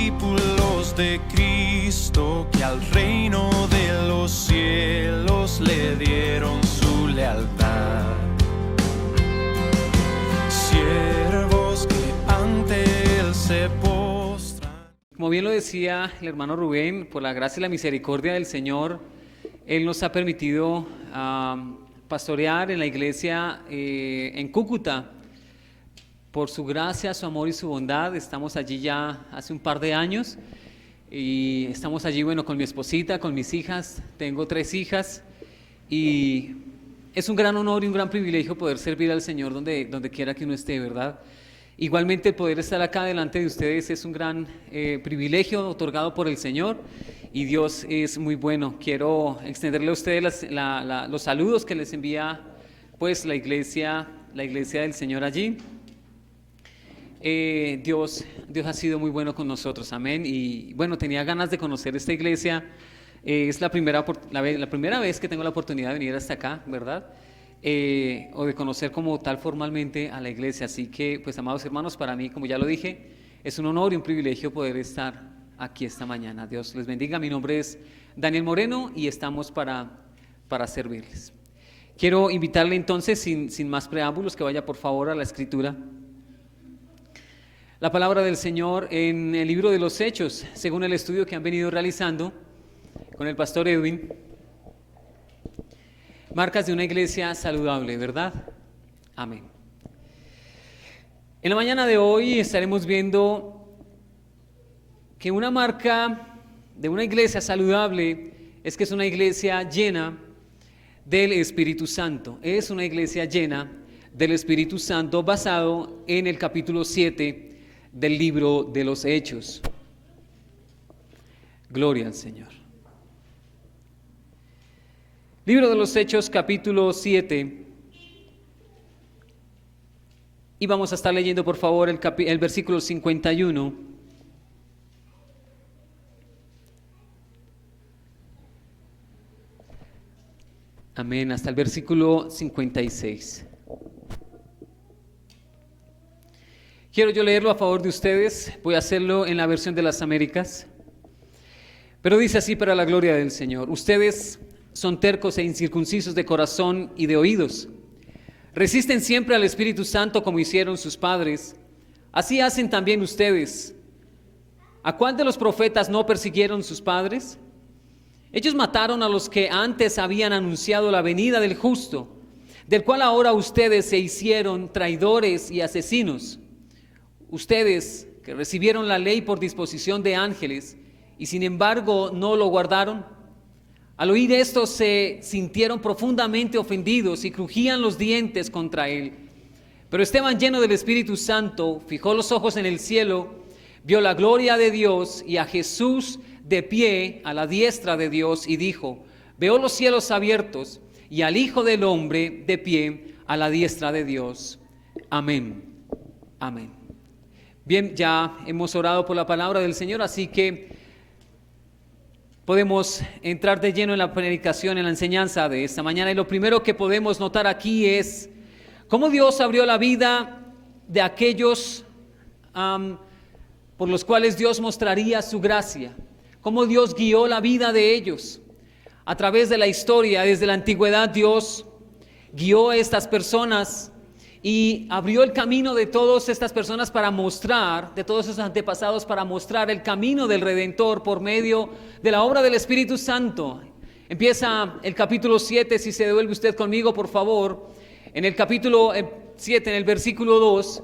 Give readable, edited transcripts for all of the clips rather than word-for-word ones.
discípulos de Cristo que al reino de los cielos le dieron su lealtad. Siervos que ante él se postran. Como bien lo decía el hermano Rubén, por la gracia y la misericordia del Señor, Él nos ha permitido pastorear en la iglesia en Cúcuta. Por su gracia, su amor y su bondad, estamos allí ya hace un par de años y estamos allí, bueno, con mi esposita, con mis hijas. Tengo 3 hijas y es un gran honor y un gran privilegio poder servir al Señor donde quiera que uno esté, ¿verdad? Igualmente el poder estar acá delante de ustedes es un gran privilegio otorgado por el Señor y Dios es muy bueno. Quiero extenderle a ustedes los saludos que les envía pues la iglesia del Señor allí. Dios ha sido muy bueno con nosotros, amén. Y bueno, tenía ganas de conocer esta iglesia. Es la primera vez que tengo la oportunidad de venir hasta acá, ¿verdad? O de conocer como tal formalmente a la iglesia. Así que, pues, amados hermanos, para mí, como ya lo dije, es un honor y un privilegio poder estar aquí esta mañana. Dios les bendiga. Mi nombre es Daniel Moreno y estamos para servirles. Quiero invitarle entonces, sin más preámbulos, que vaya por favor a la Escritura. La palabra del Señor en el libro de los Hechos, según el estudio que han venido realizando con el pastor Edwin. Marcas de una iglesia saludable, ¿verdad? Amén. En la mañana de hoy estaremos viendo que una marca de una iglesia saludable es que es una iglesia llena del Espíritu Santo. Es una iglesia llena del Espíritu Santo basado en el capítulo 7 del libro de los Hechos. Gloria al Señor. Libro de los Hechos, capítulo 7. Y vamos a estar leyendo, por favor, el versículo 51. Amén, hasta el versículo 56. Quiero yo leerlo a favor de ustedes. Voy a hacerlo en la versión de las Américas. Pero dice así para la gloria del Señor: ustedes son tercos e incircuncisos de corazón y de oídos. Resisten siempre al Espíritu Santo como hicieron sus padres. Así hacen también ustedes. ¿A cuál de los profetas no persiguieron sus padres? Ellos mataron a los que antes habían anunciado la venida del justo, del cual ahora ustedes se hicieron traidores y asesinos. Ustedes que recibieron la ley por disposición de ángeles y sin embargo no lo guardaron. Al oír esto se sintieron profundamente ofendidos y crujían los dientes contra él. Pero Esteban, lleno del Espíritu Santo, fijó los ojos en el cielo, vio la gloria de Dios y a Jesús de pie a la diestra de Dios y dijo: veo los cielos abiertos y al Hijo del Hombre de pie a la diestra de Dios. Amén. Amén. Bien, ya hemos orado por la palabra del Señor, así que podemos entrar de lleno en la predicación, en la enseñanza de esta mañana. Y lo primero que podemos notar aquí es cómo Dios abrió la vida de aquellos por los cuales Dios mostraría su gracia. Cómo Dios guió la vida de ellos. A través de la historia, desde la antigüedad, Dios guió a estas personas y abrió el camino de todas estas personas para mostrar, de todos sus antepasados, para mostrar el camino del Redentor por medio de la obra del Espíritu Santo. Empieza el capítulo 7, si se devuelve usted conmigo, por favor, en el capítulo 7, en el versículo 2,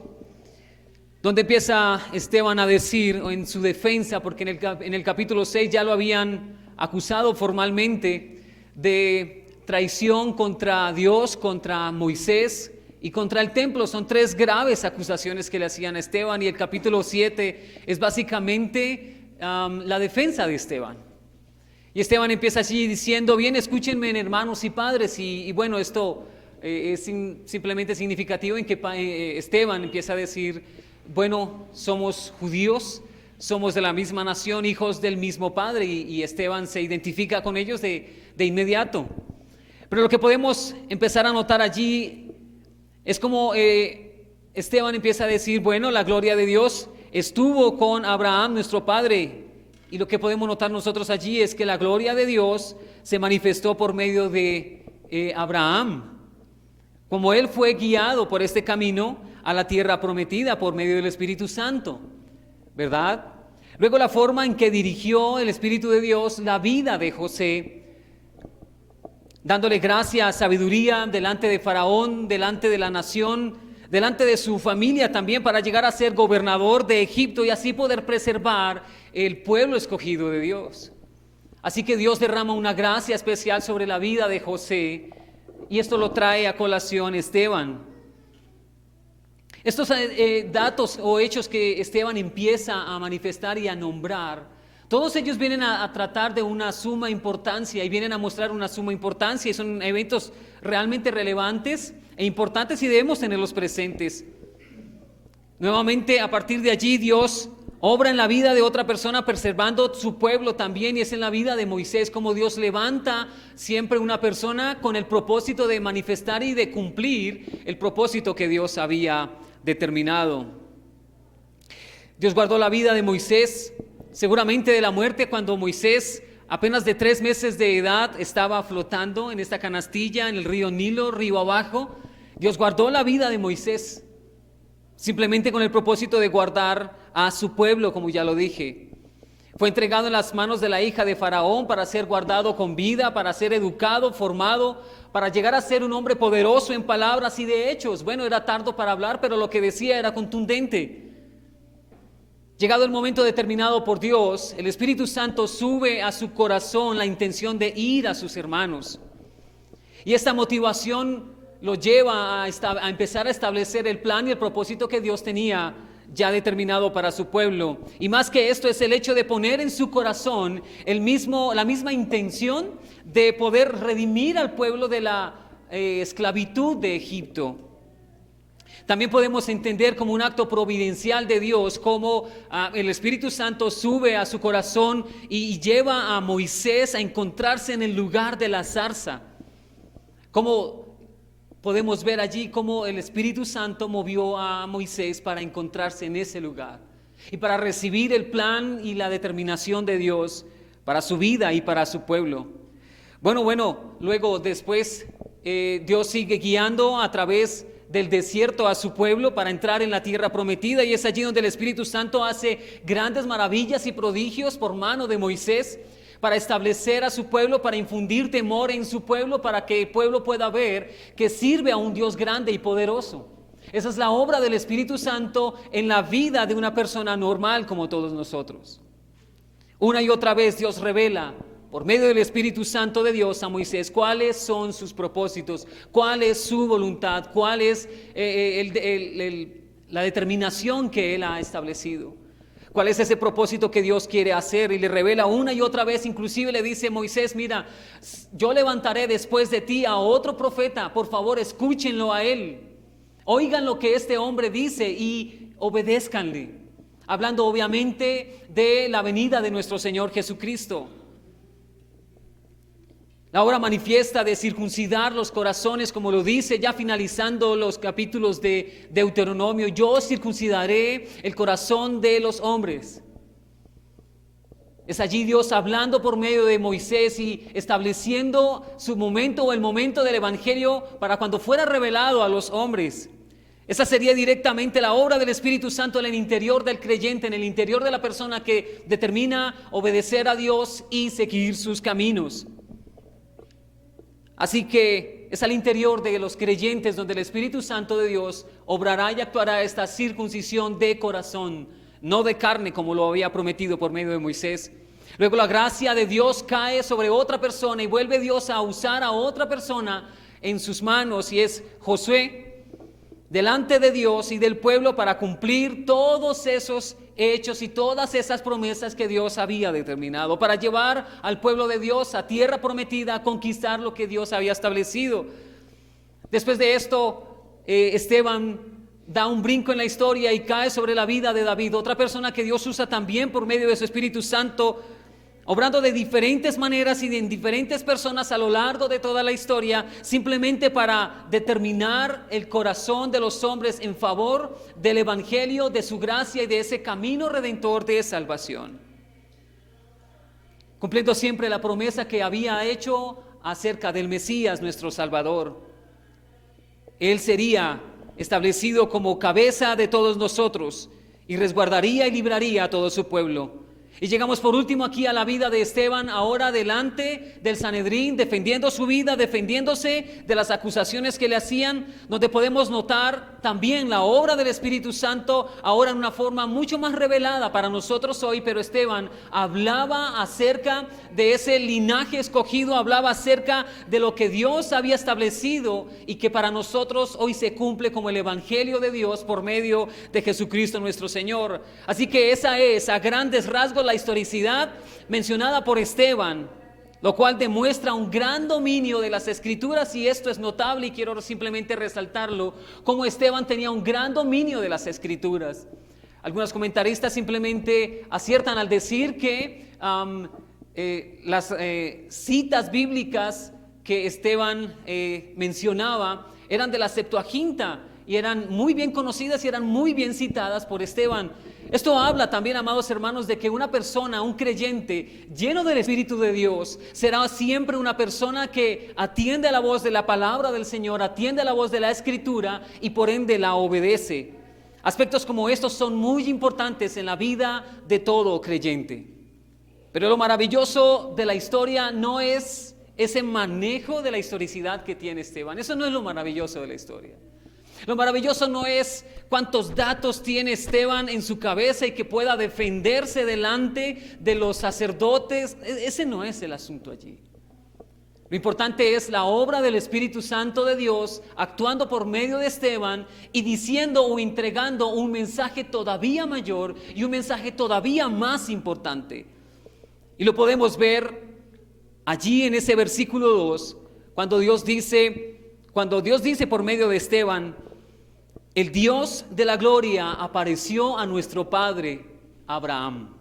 donde empieza Esteban a decir, en su defensa, porque en el capítulo 6 ya lo habían acusado formalmente de traición contra Dios, contra Moisés y contra el templo. Son 3 graves acusaciones que le hacían a Esteban, y el capítulo 7 es básicamente la defensa de Esteban. Y Esteban empieza allí diciendo: bien, escúchenme, hermanos y padres. Y bueno, esto es simplemente significativo en que Esteban empieza a decir: bueno, somos judíos, somos de la misma nación, hijos del mismo padre, y Esteban se identifica con ellos de inmediato. Pero lo que podemos empezar a notar allí es como Esteban empieza a decir: bueno, la gloria de Dios estuvo con Abraham, nuestro padre. Y lo que podemos notar nosotros allí es que la gloria de Dios se manifestó por medio de Abraham, como él fue guiado por este camino a la tierra prometida por medio del Espíritu Santo, ¿verdad? Luego la forma en que dirigió el Espíritu de Dios la vida de José, dándole gracia, sabiduría delante de Faraón, delante de la nación, delante de su familia también, para llegar a ser gobernador de Egipto y así poder preservar el pueblo escogido de Dios. Así que Dios derrama una gracia especial sobre la vida de José, y esto lo trae a colación Esteban. Estos datos o hechos que Esteban empieza a manifestar y a nombrar, todos ellos vienen a tratar de una suma importancia y vienen a mostrar una suma importancia, y son eventos realmente relevantes e importantes y debemos tenerlos presentes. Nuevamente, a partir de allí, Dios obra en la vida de otra persona, preservando su pueblo también, y es en la vida de Moisés como Dios levanta siempre una persona con el propósito de manifestar y de cumplir el propósito que Dios había determinado. Dios guardó la vida de Moisés, seguramente de la muerte, cuando Moisés, apenas de 3 meses de edad, estaba flotando en esta canastilla en el río Nilo, río abajo. Dios guardó la vida de Moisés, simplemente con el propósito de guardar a su pueblo, como ya lo dije. Fue entregado en las manos de la hija de Faraón para ser guardado con vida, para ser educado, formado, para llegar a ser un hombre poderoso en palabras y de hechos. Bueno, era tardo para hablar, pero lo que decía era contundente. Llegado el momento determinado por Dios, el Espíritu Santo sube a su corazón la intención de ir a sus hermanos. Y esta motivación lo lleva a empezar a establecer el plan y el propósito que Dios tenía ya determinado para su pueblo. Y más que esto es el hecho de poner en su corazón la misma intención de poder redimir al pueblo de la esclavitud de Egipto. También podemos entender como un acto providencial de Dios, como el Espíritu Santo sube a su corazón y lleva a Moisés a encontrarse en el lugar de la zarza. Como podemos ver allí cómo el Espíritu Santo movió a Moisés para encontrarse en ese lugar y para recibir el plan y la determinación de Dios para su vida y para su pueblo. Bueno, luego después Dios sigue guiando a través del desierto a su pueblo para entrar en la tierra prometida, y es allí donde el Espíritu Santo hace grandes maravillas y prodigios por mano de Moisés para establecer a su pueblo, para infundir temor en su pueblo, para que el pueblo pueda ver que sirve a un Dios grande y poderoso. Esa es la obra del Espíritu Santo en la vida de una persona normal como todos nosotros. Una y otra vez Dios revela por medio del Espíritu Santo de Dios a Moisés cuáles son sus propósitos, cuál es su voluntad, cuál es la determinación que Él ha establecido. ¿Cuál es ese propósito que Dios quiere hacer? Y le revela una y otra vez, inclusive le dice Moisés, mira, yo levantaré después de ti a otro profeta, por favor escúchenlo a él. Oigan lo que este hombre dice y obedézcanle. Hablando obviamente de la venida de nuestro Señor Jesucristo. La obra manifiesta de circuncidar los corazones, como lo dice ya finalizando los capítulos de Deuteronomio, yo circuncidaré el corazón de los hombres. Es allí Dios hablando por medio de Moisés y estableciendo su momento o el momento del Evangelio para cuando fuera revelado a los hombres. Esa sería directamente la obra del Espíritu Santo en el interior del creyente, en el interior de la persona que determina obedecer a Dios y seguir sus caminos. Así que es al interior de los creyentes donde el Espíritu Santo de Dios obrará y actuará esta circuncisión de corazón, no de carne como lo había prometido por medio de Moisés. Luego la gracia de Dios cae sobre otra persona y vuelve Dios a usar a otra persona en sus manos, y es Josué delante de Dios y del pueblo para cumplir todos esos hechos y todas esas promesas que Dios había determinado, para llevar al pueblo de Dios a tierra prometida, a conquistar lo que Dios había establecido. Después de esto, Esteban da un brinco en la historia y cae sobre la vida de David, otra persona que Dios usa también por medio de su Espíritu Santo obrando de diferentes maneras y en diferentes personas a lo largo de toda la historia, simplemente para determinar el corazón de los hombres en favor del evangelio, de su gracia y de ese camino redentor de salvación, cumpliendo siempre la promesa que había hecho acerca del Mesías, nuestro Salvador. Él sería establecido como cabeza de todos nosotros y resguardaría y libraría a todo su pueblo. Y llegamos por último aquí a la vida de Esteban, ahora delante del Sanedrín, defendiendo su vida, defendiéndose de las acusaciones que le hacían, donde podemos notar también la obra del Espíritu Santo, ahora en una forma mucho más revelada para nosotros hoy. Pero Esteban hablaba acerca de ese linaje escogido, hablaba acerca de lo que Dios había establecido y que para nosotros hoy se cumple como el Evangelio de Dios por medio de Jesucristo nuestro Señor. Así que esa es a grandes rasgos la historicidad mencionada por Esteban, lo cual demuestra un gran dominio de las Escrituras, y esto es notable y quiero simplemente resaltarlo, como Esteban tenía un gran dominio de las Escrituras. Algunos comentaristas simplemente aciertan al decir que las citas bíblicas que Esteban mencionaba eran de la Septuaginta y eran muy bien conocidas y eran muy bien citadas por Esteban. Esto habla también, amados hermanos, de que una persona, un creyente lleno del Espíritu de Dios, será siempre una persona que atiende a la voz de la palabra del Señor, atiende a la voz de la Escritura y por ende la obedece. Aspectos como estos son muy importantes en la vida de todo creyente. Pero lo maravilloso de la historia no es ese manejo de la historicidad que tiene Esteban. Eso no es lo maravilloso de la historia. Lo maravilloso no es cuántos datos tiene Esteban en su cabeza y que pueda defenderse delante de los sacerdotes. Ese no es el asunto allí. Lo importante es la obra del Espíritu Santo de Dios actuando por medio de Esteban y diciendo o entregando un mensaje todavía mayor y un mensaje todavía más importante. Y lo podemos ver allí en ese versículo 2, cuando Dios dice por medio de Esteban: el Dios de la gloria apareció a nuestro padre Abraham.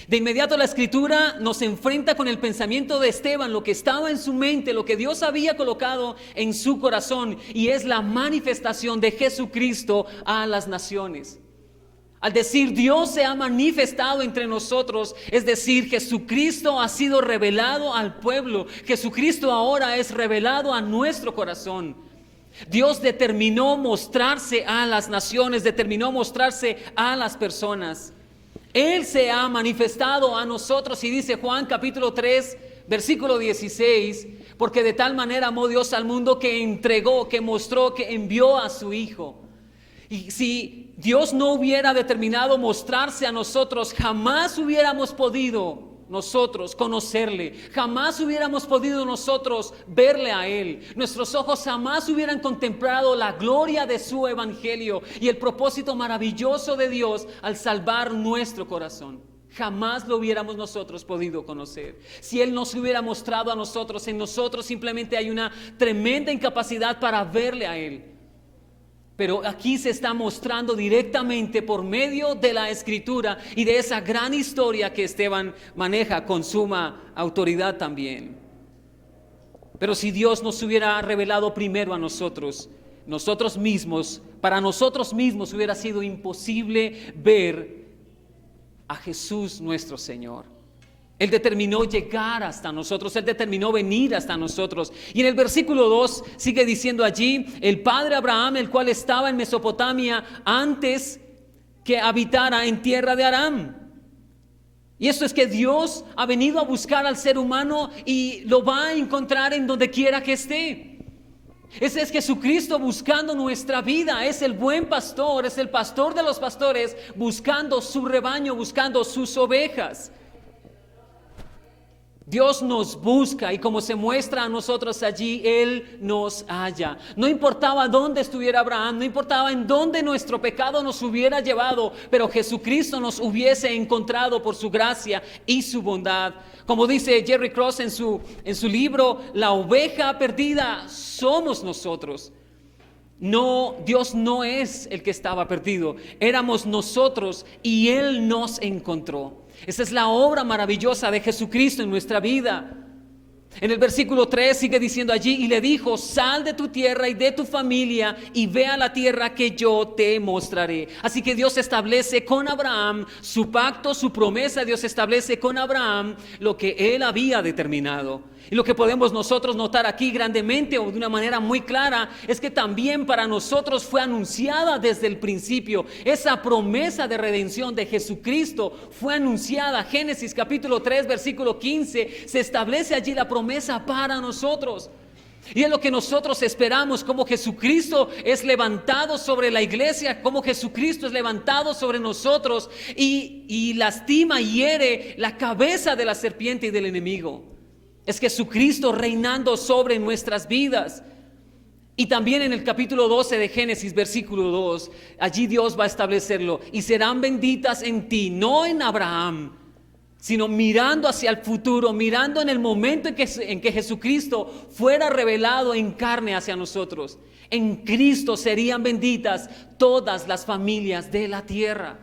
De inmediato la Escritura nos enfrenta con el pensamiento de Esteban, lo que estaba en su mente, lo que Dios había colocado en su corazón, y es la manifestación de Jesucristo a las naciones. Al decir Dios se ha manifestado entre nosotros, es decir, Jesucristo ha sido revelado al pueblo. Jesucristo ahora es revelado a nuestro corazón. Dios determinó mostrarse a las naciones, determinó mostrarse a las personas. Él se ha manifestado a nosotros, y dice Juan capítulo 3, versículo 16, porque de tal manera amó Dios al mundo que entregó, que mostró, que envió a su Hijo. Y si Dios no hubiera determinado mostrarse a nosotros, jamás hubiéramos podido nosotros conocerle, jamás hubiéramos podido nosotros verle a Él. Nuestros ojos jamás hubieran contemplado la gloria de su evangelio y el propósito maravilloso de Dios al salvar nuestro corazón. Jamás lo hubiéramos nosotros podido conocer. Si Él nos hubiera mostrado a nosotros, en nosotros simplemente hay una tremenda incapacidad para verle a Él. Pero aquí se está mostrando directamente por medio de la Escritura y de esa gran historia que Esteban maneja con suma autoridad también. Pero si Dios nos hubiera revelado primero a nosotros mismos, para nosotros mismos hubiera sido imposible ver a Jesús nuestro Señor. Él determinó llegar hasta nosotros, Él determinó venir hasta nosotros. Y en el versículo 2 sigue diciendo allí: el padre Abraham, el cual estaba en Mesopotamia antes que habitara en tierra de Aram. Y esto es que Dios ha venido a buscar al ser humano y lo va a encontrar en donde quiera que esté. Ese es Jesucristo buscando nuestra vida. Es el buen pastor, es el pastor de los pastores, buscando su rebaño, buscando sus ovejas. Dios nos busca y como se muestra a nosotros allí, Él nos halla. No importaba dónde estuviera Abraham, no importaba en dónde nuestro pecado nos hubiera llevado, pero Jesucristo nos hubiese encontrado por su gracia y su bondad. Como dice Jerry Cross en su libro, la oveja perdida somos nosotros. No, Dios no es el que estaba perdido, éramos nosotros y Él nos encontró. Esa es la obra maravillosa de Jesucristo en nuestra vida. En el versículo 3 sigue diciendo allí, y le dijo, sal de tu tierra y de tu familia y ve a la tierra que yo te mostraré. Así que Dios establece con Abraham su pacto, su promesa. Dios establece con Abraham lo que él había determinado. Y lo que podemos nosotros notar aquí grandemente o de una manera muy clara es que también para nosotros fue anunciada desde el principio. Esa promesa de redención de Jesucristo fue anunciada. Génesis capítulo 3 versículo 15, se establece allí la promesa para nosotros. Y es lo que nosotros esperamos, como Jesucristo es levantado sobre la iglesia, como Jesucristo es levantado sobre nosotros y lastima y hiere la cabeza de la serpiente y del enemigo. Es Jesucristo reinando sobre nuestras vidas. Y también en el capítulo 12 de Génesis, versículo 2, allí Dios va a establecerlo. Y serán benditas en ti, no en Abraham, sino mirando hacia el futuro, mirando en el momento en que Jesucristo fuera revelado en carne hacia nosotros. En Cristo serían benditas todas las familias de la tierra.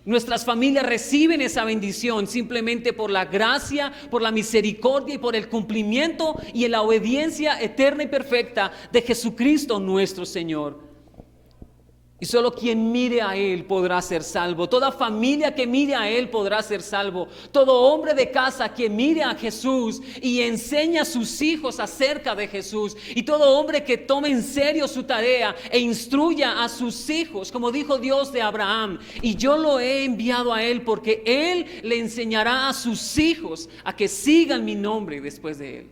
Nuestras familias reciben esa bendición simplemente por la gracia, por la misericordia y por el cumplimiento y en la obediencia eterna y perfecta de Jesucristo nuestro Señor. Y solo quien mire a Él podrá ser salvo. Toda familia que mire a Él podrá ser salvo. Todo hombre de casa que mire a Jesús y enseñe a sus hijos acerca de Jesús. Y todo hombre que tome en serio su tarea e instruya a sus hijos, como dijo Dios de Abraham. Y yo lo he enviado a Él porque Él le enseñará a sus hijos a que sigan mi nombre después de Él.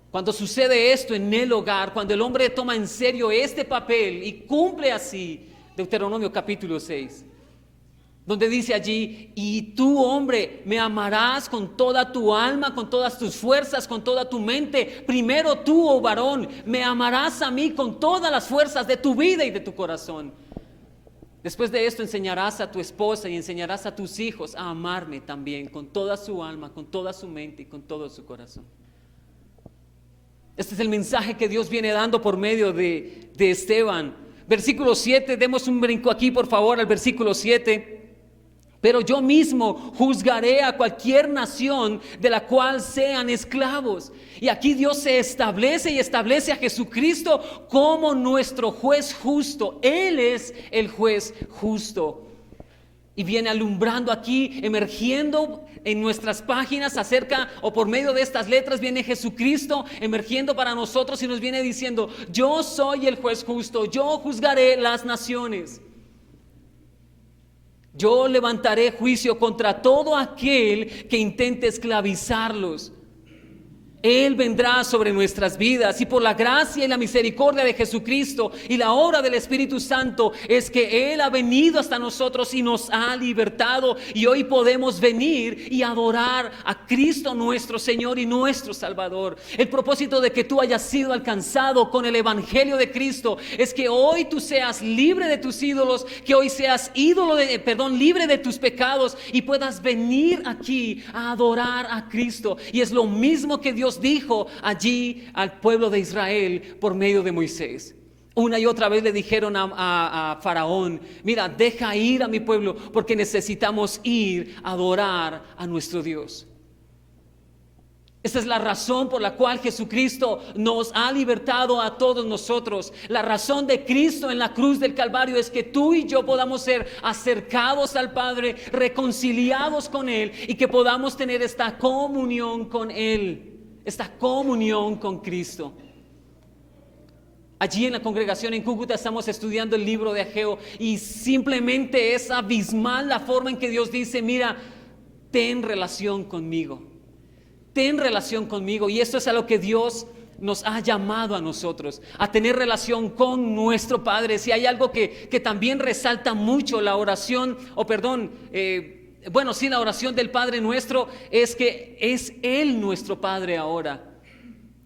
Cuando sucede esto en el hogar, cuando el hombre toma en serio este papel y cumple así, Deuteronomio capítulo 6, donde dice allí, y tú, hombre, me amarás con toda tu alma, con todas tus fuerzas, con toda tu mente. Primero tú, oh varón, me amarás a mí con todas las fuerzas de tu vida y de tu corazón. Después de esto enseñarás a tu esposa y enseñarás a tus hijos a amarme también con toda su alma, con toda su mente y con todo su corazón. Este es el mensaje que Dios viene dando por medio de Esteban. Versículo 7, demos un brinco aquí por favor al versículo 7. Pero yo mismo juzgaré a cualquier nación de la cual sean esclavos. Y aquí Dios se establece y establece a Jesucristo como nuestro juez justo. Él es el juez justo. Y viene alumbrando aquí, emergiendo en nuestras páginas acerca o por medio de estas letras viene Jesucristo emergiendo para nosotros y nos viene diciendo, yo soy el juez justo, yo juzgaré las naciones. Yo levantaré juicio contra todo aquel que intente esclavizarlos. Él vendrá sobre nuestras vidas y por la gracia y la misericordia de Jesucristo y la obra del Espíritu Santo es que Él ha venido hasta nosotros y nos ha libertado y hoy podemos venir y adorar a Cristo nuestro Señor y nuestro Salvador. El propósito de que tú hayas sido alcanzado con el Evangelio de Cristo es que hoy tú seas libre de tus ídolos, que hoy seas libre de tus pecados y puedas venir aquí a adorar a Cristo. Y es lo mismo que Dios dijo allí al pueblo de Israel por medio de Moisés. Una y otra vez le dijeron a Faraón, mira, deja ir a mi pueblo porque necesitamos ir a adorar a nuestro Dios. Esta es la razón por la cual Jesucristo nos ha libertado a todos nosotros. La razón de Cristo en la cruz del Calvario es que tú y yo podamos ser acercados al Padre, reconciliados con Él y que podamos tener esta comunión con Él. Esta comunión con Cristo. Allí en la congregación en Cúcuta estamos estudiando el libro de Ageo y simplemente es abismal la forma en que Dios dice, mira, ten relación conmigo. Ten relación conmigo. Y esto es a lo que Dios nos ha llamado a nosotros, a tener relación con nuestro Padre. Si hay algo que también resalta mucho la oración, la oración del Padre nuestro es que es Él nuestro Padre ahora.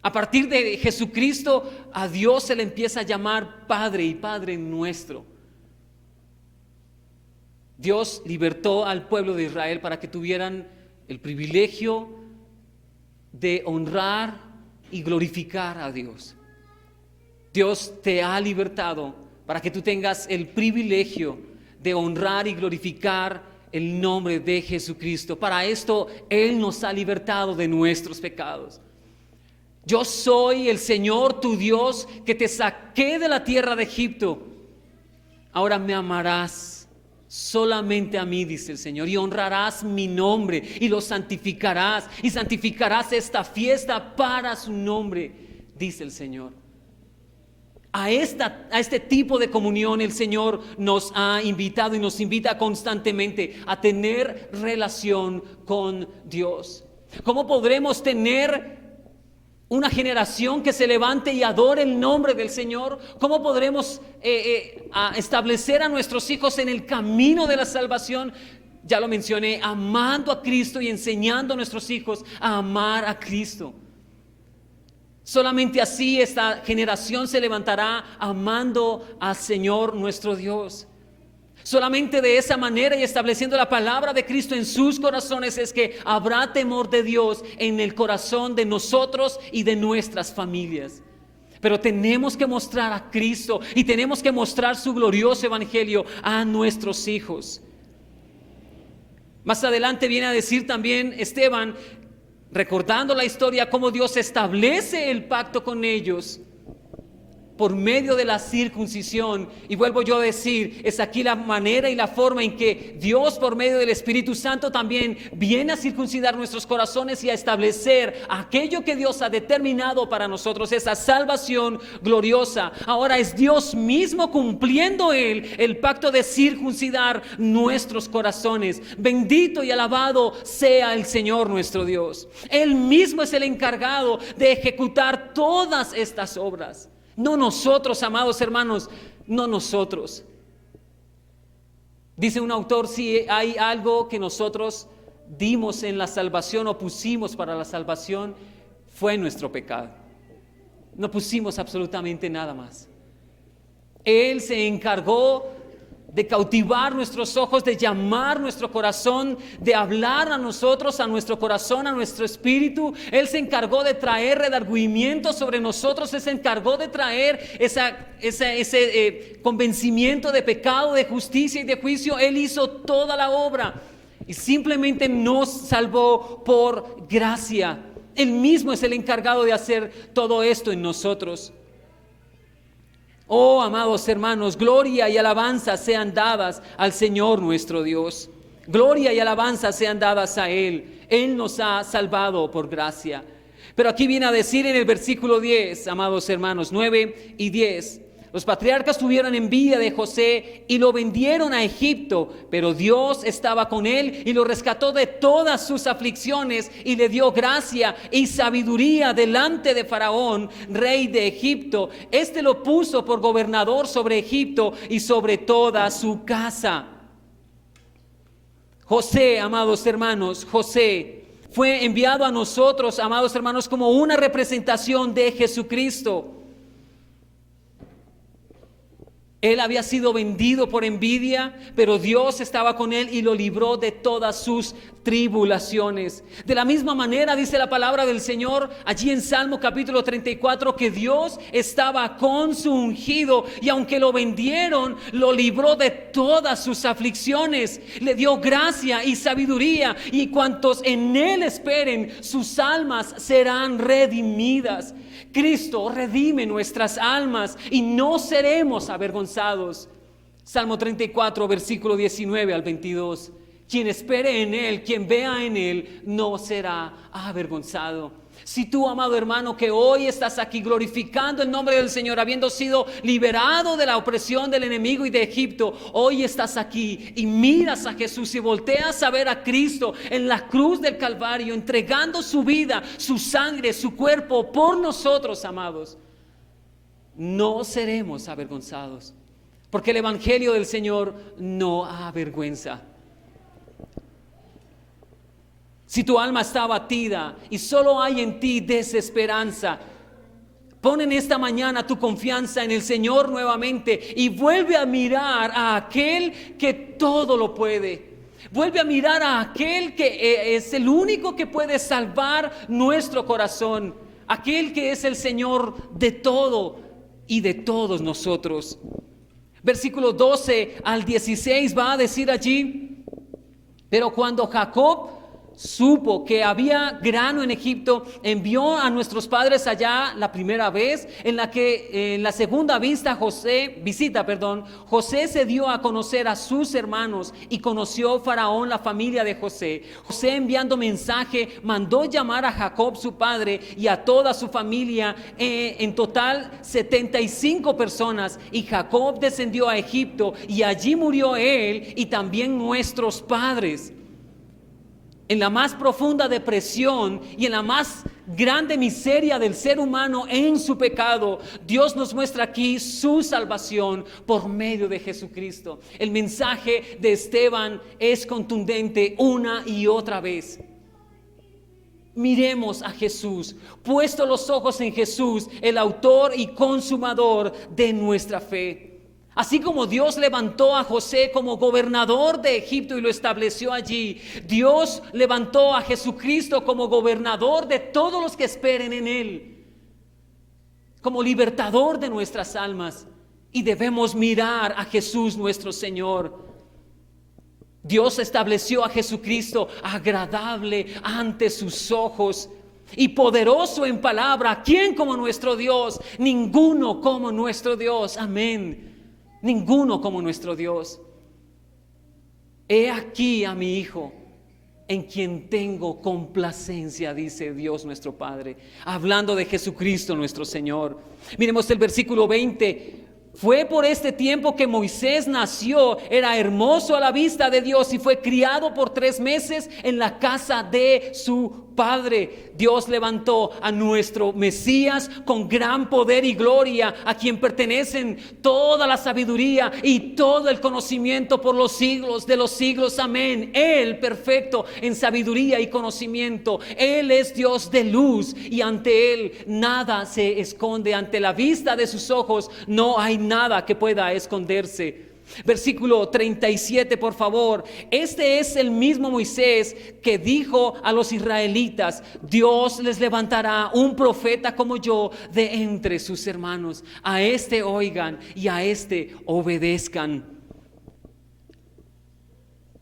A partir de Jesucristo, a Dios se le empieza a llamar Padre y Padre nuestro. Dios libertó al pueblo de Israel para que tuvieran el privilegio de honrar y glorificar a Dios. Dios te ha libertado para que tú tengas el privilegio de honrar y glorificar el nombre de Jesucristo. Para esto Él nos ha libertado de nuestros pecados. Yo soy el Señor tu Dios que te saqué de la tierra de Egipto. Ahora me amarás solamente a mí, dice el Señor, y honrarás mi nombre y lo santificarás y santificarás esta fiesta para su nombre, dice el Señor. A este tipo de comunión el Señor nos ha invitado y nos invita constantemente a tener relación con Dios. ¿Cómo podremos tener una generación que se levante y adore el nombre del Señor? ¿Cómo podremos establecer a nuestros hijos en el camino de la salvación? Ya lo mencioné, amando a Cristo y enseñando a nuestros hijos a amar a Cristo. Solamente así esta generación se levantará amando al Señor nuestro Dios. Solamente de esa manera y estableciendo la palabra de Cristo en sus corazones es que habrá temor de Dios en el corazón de nosotros y de nuestras familias. Pero tenemos que mostrar a Cristo y tenemos que mostrar su glorioso evangelio a nuestros hijos. Más adelante viene a decir también Esteban, recordando la historia, cómo Dios establece el pacto con ellos por medio de la circuncisión. Y vuelvo yo a decir, es aquí la manera y la forma en que Dios por medio del Espíritu Santo también viene a circuncidar nuestros corazones y a establecer aquello que Dios ha determinado para nosotros, esa salvación gloriosa. Ahora es Dios mismo cumpliendo el pacto de circuncidar nuestros corazones. Bendito y alabado sea el Señor nuestro Dios. Él mismo es el encargado de ejecutar todas estas obras. No nosotros, amados hermanos, no nosotros. Dice un autor, si hay algo que nosotros dimos en la salvación o pusimos para la salvación, fue nuestro pecado. No pusimos absolutamente nada más. Él se encargó de cautivar nuestros ojos, de llamar nuestro corazón, de hablar a nosotros, a nuestro corazón, a nuestro espíritu. Él se encargó de traer redargüimiento sobre nosotros. Él se encargó de traer ese convencimiento de pecado, de justicia y de juicio. Él hizo toda la obra y simplemente nos salvó por gracia. Él mismo es el encargado de hacer todo esto en nosotros. Oh, amados hermanos, gloria y alabanza sean dadas al Señor nuestro Dios. Gloria y alabanza sean dadas a Él. Él nos ha salvado por gracia. Pero aquí viene a decir en el versículo 10, amados hermanos, 9 y 10. Los patriarcas tuvieron envidia de José y lo vendieron a Egipto, pero Dios estaba con él y lo rescató de todas sus aflicciones y le dio gracia y sabiduría delante de Faraón, rey de Egipto. Este lo puso por gobernador sobre Egipto y sobre toda su casa. José, amados hermanos, José fue enviado a nosotros, amados hermanos, como una representación de Jesucristo. Él había sido vendido por envidia, pero Dios estaba con él y lo libró de todas sus tribulaciones. De la misma manera dice la palabra del Señor allí en Salmo capítulo 34 que Dios estaba con su ungido y aunque lo vendieron, lo libró de todas sus aflicciones. Le dio gracia y sabiduría y cuantos en él esperen, sus almas serán redimidas. Cristo redime nuestras almas y no seremos avergonzados. Salmo 34, versículo 19 al 22. Quien espere en Él, quien vea en Él, no será avergonzado. Si tú, amado hermano, que hoy estás aquí glorificando el nombre del Señor, habiendo sido liberado de la opresión del enemigo y de Egipto, hoy estás aquí y miras a Jesús y volteas a ver a Cristo en la cruz del Calvario, entregando su vida, su sangre, su cuerpo por nosotros, amados. No seremos avergonzados, porque el evangelio del Señor no avergüenza. Si tu alma está abatida y solo hay en ti desesperanza, pon en esta mañana tu confianza en el Señor nuevamente y vuelve a mirar a aquel que todo lo puede. Vuelve a mirar a aquel que es el único que puede salvar nuestro corazón, aquel que es el Señor de todo y de todos nosotros. Versículo 12 al 16 va a decir allí: Pero cuando Jacob supo que había grano en Egipto, envió a nuestros padres allá la primera vez, en la que en la segunda visita, José se dio a conocer a sus hermanos y conoció Faraón la familia de José. José, enviando mensaje, mandó llamar a Jacob su padre y a toda su familia, en total 75 personas, y Jacob descendió a Egipto y allí murió él y también nuestros padres. En la más profunda depresión y en la más grande miseria del ser humano en su pecado, Dios nos muestra aquí su salvación por medio de Jesucristo. El mensaje de Esteban es contundente una y otra vez. Miremos a Jesús, puesto los ojos en Jesús, el autor y consumador de nuestra fe. Así como Dios levantó a José como gobernador de Egipto y lo estableció allí, Dios levantó a Jesucristo como gobernador de todos los que esperen en Él, como libertador de nuestras almas. Y debemos mirar a Jesús nuestro Señor. Dios estableció a Jesucristo agradable ante sus ojos y poderoso en palabra. ¿Quién como nuestro Dios? Ninguno como nuestro Dios. Amén. Ninguno como nuestro Dios. He aquí a mi Hijo, en quien tengo complacencia, dice Dios nuestro Padre, hablando de Jesucristo nuestro Señor. Miremos el versículo 20. Fue por este tiempo que Moisés nació, era hermoso a la vista de Dios y fue criado por 3 meses en la casa de su padre. Dios levantó a nuestro Mesías con gran poder y gloria, a quien pertenecen toda la sabiduría y todo el conocimiento por los siglos de los siglos. Amén. Él perfecto en sabiduría y conocimiento. Él es Dios de luz y ante Él nada se esconde. Ante la vista de sus ojos no hay nada que pueda esconderse. Versículo 37, por favor. Este es el mismo Moisés que dijo a los israelitas: Dios les levantará un profeta como yo de entre sus hermanos. A este oigan y a este obedezcan.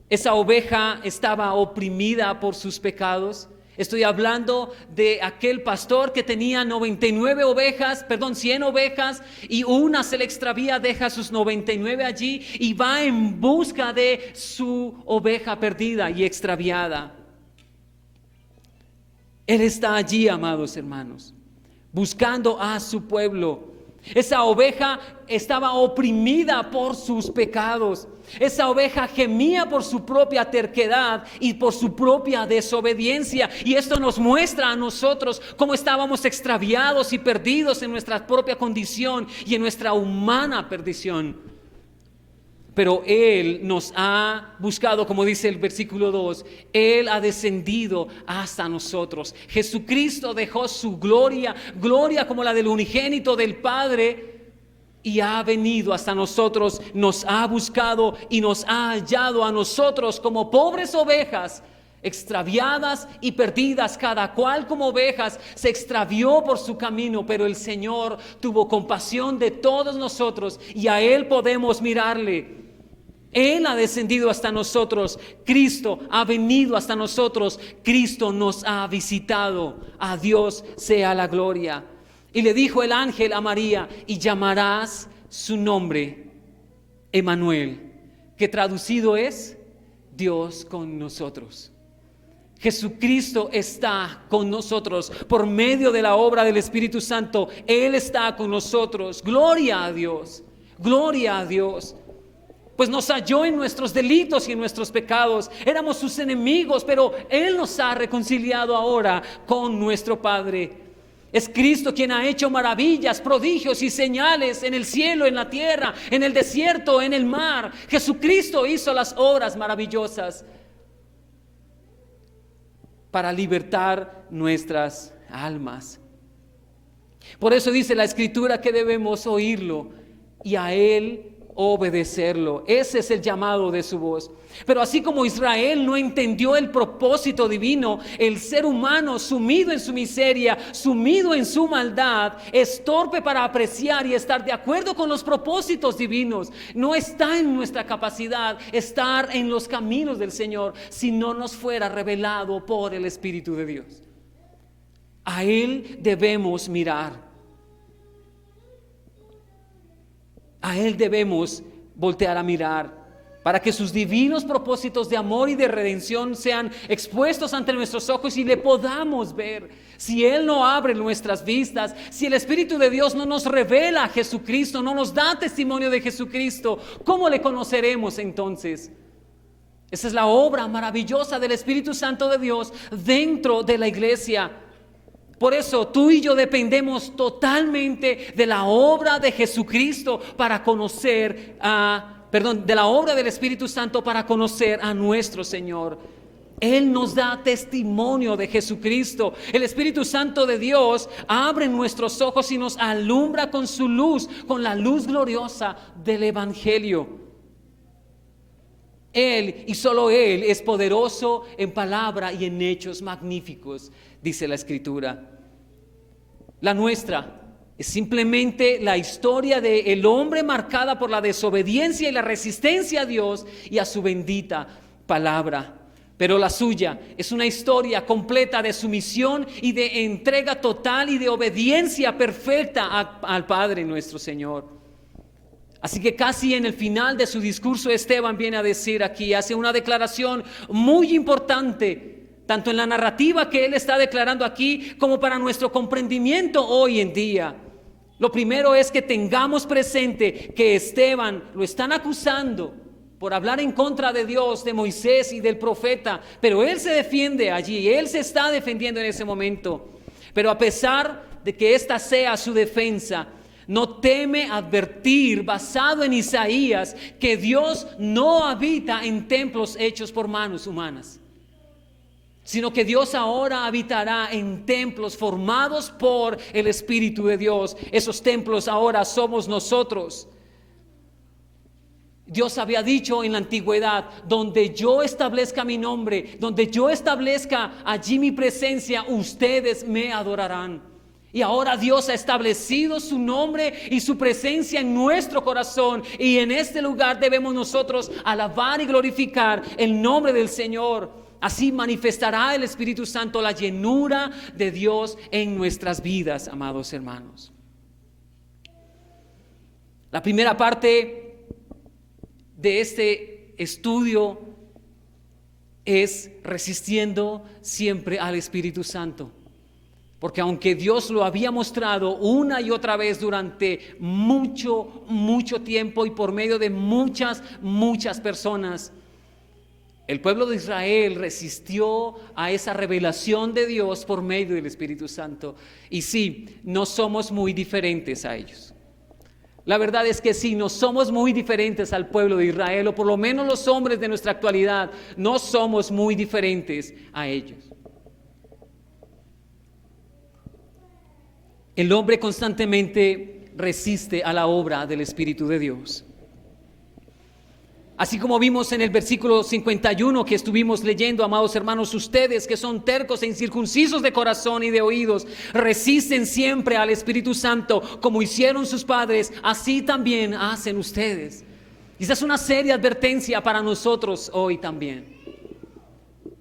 Esa oveja estaba oprimida por sus pecados. Estoy hablando de aquel pastor que tenía 100 ovejas y una se le extravía, deja sus 99 allí y va en busca de su oveja perdida y extraviada. Él está allí, amados hermanos, buscando a su pueblo. Esa oveja estaba oprimida por sus pecados. Esa oveja gemía por su propia terquedad y por su propia desobediencia. Y esto nos muestra a nosotros cómo estábamos extraviados y perdidos en nuestra propia condición y en nuestra humana perdición. Pero Él nos ha buscado, como dice el versículo 2, Él ha descendido hasta nosotros. Jesucristo dejó su gloria como la del unigénito del Padre, y ha venido hasta nosotros, nos ha buscado y nos ha hallado a nosotros como pobres ovejas, extraviadas y perdidas. Cada cual como ovejas se extravió por su camino, pero el Señor tuvo compasión de todos nosotros y a Él podemos mirarle. Él ha descendido hasta nosotros, Cristo ha venido hasta nosotros, Cristo nos ha visitado. A Dios sea la gloria. Y le dijo el ángel a María: y llamarás su nombre Emmanuel, que traducido es Dios con nosotros. Jesucristo está con nosotros por medio de la obra del Espíritu Santo. Él está con nosotros. Gloria a Dios, gloria a Dios. Pues nos halló en nuestros delitos y en nuestros pecados. Éramos sus enemigos, pero Él nos ha reconciliado ahora con nuestro Padre. Es Cristo quien ha hecho maravillas, prodigios y señales en el cielo, en la tierra, en el desierto, en el mar. Jesucristo hizo las obras maravillosas para libertar nuestras almas. Por eso dice la Escritura que debemos oírlo y a Él obedecerlo. Ese es el llamado de su voz. Pero así como Israel no entendió el propósito divino, el ser humano sumido en su miseria, sumido en su maldad, es torpe para apreciar y estar de acuerdo con los propósitos divinos. No está en nuestra capacidad estar en los caminos del Señor si no nos fuera revelado por el Espíritu de Dios. A Él debemos mirar. A Él debemos voltear a mirar para que sus divinos propósitos de amor y de redención sean expuestos ante nuestros ojos y le podamos ver. Si Él no abre nuestras vistas, si el Espíritu de Dios no nos revela a Jesucristo, no nos da testimonio de Jesucristo, ¿cómo le conoceremos entonces? Esa es la obra maravillosa del Espíritu Santo de Dios dentro de la iglesia. Por eso tú y yo dependemos totalmente de la obra de Jesucristo para conocer de la obra del Espíritu Santo para conocer a nuestro Señor. Él nos da testimonio de Jesucristo. El Espíritu Santo de Dios abre nuestros ojos y nos alumbra con su luz, con la luz gloriosa del Evangelio. Él y solo Él es poderoso en palabra y en hechos magníficos, dice la Escritura. La nuestra es simplemente la historia del hombre marcada por la desobediencia y la resistencia a Dios y a su bendita palabra. Pero la suya es una historia completa de sumisión y de entrega total y de obediencia perfecta al Padre nuestro Señor. Así que casi en el final de su discurso, Esteban viene a decir aquí, hace una declaración muy importante, tanto en la narrativa que él está declarando aquí, como para nuestro comprendimiento hoy en día. Lo primero es que tengamos presente que Esteban lo están acusando por hablar en contra de Dios, de Moisés y del profeta, pero él se defiende allí, él se está defendiendo en ese momento. Pero a pesar de que esta sea su defensa, no teme advertir, basado en Isaías, que Dios no habita en templos hechos por manos humanas, sino que Dios ahora habitará en templos formados por el Espíritu de Dios. Esos templos ahora somos nosotros. Dios había dicho en la antigüedad, donde yo establezca mi nombre, donde yo establezca allí mi presencia, ustedes me adorarán. Y ahora Dios ha establecido su nombre y su presencia en nuestro corazón, y en este lugar debemos nosotros alabar y glorificar el nombre del Señor. Así manifestará el Espíritu Santo la llenura de Dios en nuestras vidas, amados hermanos. La primera parte de este estudio es resistiendo siempre al Espíritu Santo. Porque aunque Dios lo había mostrado una y otra vez durante mucho tiempo y por medio de muchas personas, el pueblo de Israel resistió a esa revelación de Dios por medio del Espíritu Santo. Y sí, no somos muy diferentes a ellos. La verdad es que sí, no somos muy diferentes al pueblo de Israel, o por lo menos los hombres de nuestra actualidad, no somos muy diferentes a ellos. El hombre constantemente resiste a la obra del Espíritu de Dios. Así como vimos en el versículo 51 que estuvimos leyendo, amados hermanos, ustedes que son tercos e incircuncisos de corazón y de oídos, resisten siempre al Espíritu Santo, como hicieron sus padres, así también hacen ustedes. Y esa es una seria advertencia para nosotros hoy también.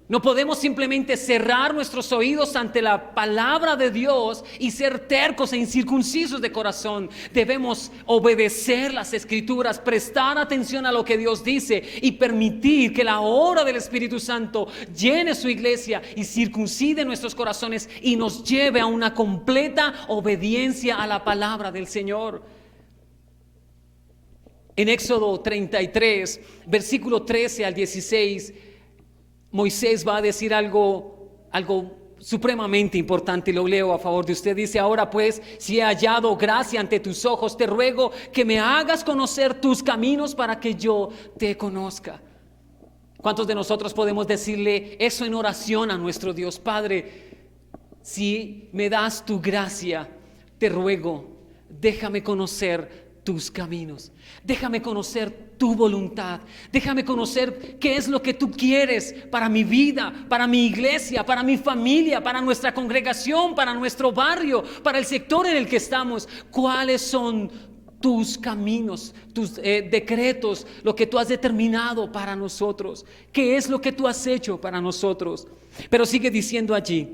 No podemos simplemente cerrar nuestros oídos ante la palabra de Dios y ser tercos e incircuncisos de corazón. Debemos obedecer las Escrituras, prestar atención a lo que Dios dice y permitir que la obra del Espíritu Santo llene su iglesia y circuncide nuestros corazones y nos lleve a una completa obediencia a la palabra del Señor. En Éxodo 33, versículo 13 al 16, Moisés va a decir algo supremamente importante, y lo leo a favor de usted. Dice: ahora pues, si he hallado gracia ante tus ojos, te ruego que me hagas conocer tus caminos para que yo te conozca. ¿Cuántos de nosotros podemos decirle eso en oración a nuestro Dios? Padre, si me das tu gracia, te ruego, déjame conocer tus caminos. Déjame conocer tu voluntad. Déjame conocer qué es lo que tú quieres para mi vida, para mi iglesia, para mi familia, para nuestra congregación, para nuestro barrio, para el sector en el que estamos. ¿Cuáles son tus caminos, tus decretos, lo que tú has determinado para nosotros? ¿Qué es lo que tú has hecho para nosotros? Pero sigue diciendo allí: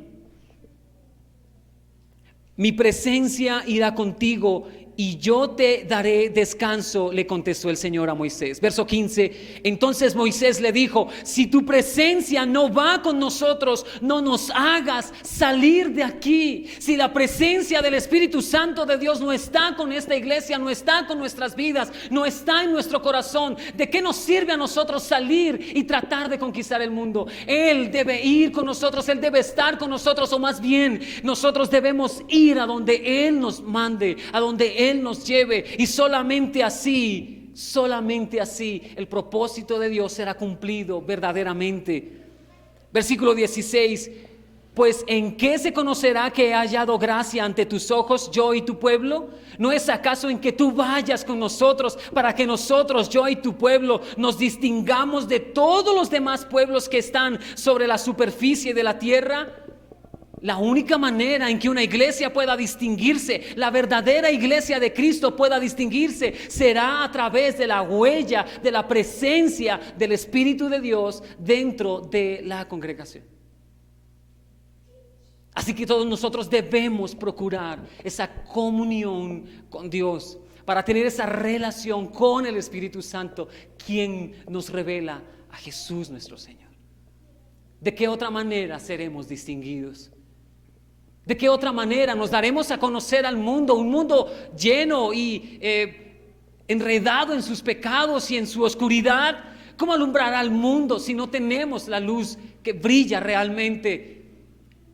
mi presencia irá contigo y yo te daré descanso, le contestó el Señor a Moisés. Verso 15, entonces Moisés le dijo: si tu presencia no va con nosotros, no nos hagas salir de aquí. Si la presencia del Espíritu Santo de Dios no está con esta iglesia, no está con nuestras vidas, no está en nuestro corazón, ¿de qué nos sirve a nosotros salir y tratar de conquistar el mundo? Él debe ir con nosotros, Él debe estar con nosotros, o más bien nosotros debemos ir a donde Él nos mande, a donde Él nos lleve, y solamente así el propósito de Dios será cumplido verdaderamente. Versículo 16, pues ¿en qué se conocerá que he hallado gracia ante tus ojos, yo y tu pueblo? ¿No es acaso en que tú vayas con nosotros para que nosotros, yo y tu pueblo, nos distingamos de todos los demás pueblos que están sobre la superficie de la tierra? La única manera en que una iglesia pueda distinguirse, la verdadera iglesia de Cristo pueda distinguirse, será a través de la huella, de la presencia del Espíritu de Dios dentro de la congregación. Así que todos nosotros debemos procurar esa comunión con Dios para tener esa relación con el Espíritu Santo, quien nos revela a Jesús nuestro Señor. ¿De qué otra manera seremos distinguidos? ¿De qué otra manera nos daremos a conocer al mundo? Un mundo lleno y enredado en sus pecados y en su oscuridad. ¿Cómo alumbrará al mundo si no tenemos la luz que brilla realmente?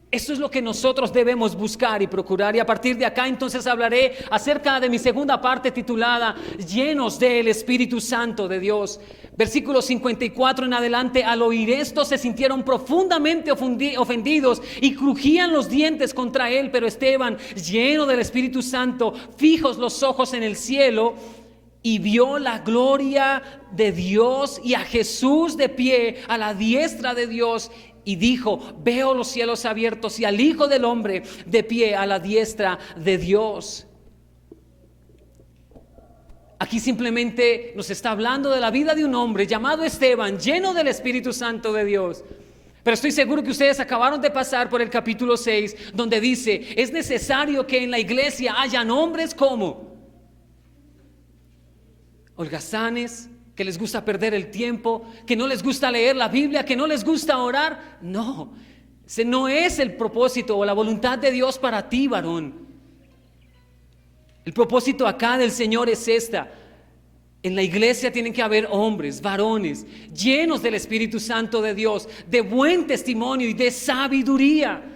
Eso es lo que nosotros debemos buscar y procurar. Y a partir de acá entonces hablaré acerca de mi segunda parte titulada llenos del Espíritu Santo de Dios. Versículo 54 en adelante: al oír esto se sintieron profundamente ofendidos y crujían los dientes contra él. Pero Esteban, lleno del Espíritu Santo, fijos los ojos en el cielo, y vio la gloria de Dios y a Jesús de pie a la diestra de Dios. Y dijo: veo los cielos abiertos y al Hijo del Hombre de pie a la diestra de Dios. Aquí simplemente nos está hablando de la vida de un hombre llamado Esteban, lleno del Espíritu Santo de Dios. Pero estoy seguro que ustedes acabaron de pasar por el capítulo 6, donde dice: es necesario que en la iglesia hayan hombres como holgazanes, que les gusta perder el tiempo, que no les gusta leer la Biblia, que no les gusta orar. No, ese no es el propósito o la voluntad de Dios para ti, varón. El propósito acá del Señor es esta: en la iglesia tienen que haber hombres, varones, llenos del Espíritu Santo de Dios, de buen testimonio y de sabiduría.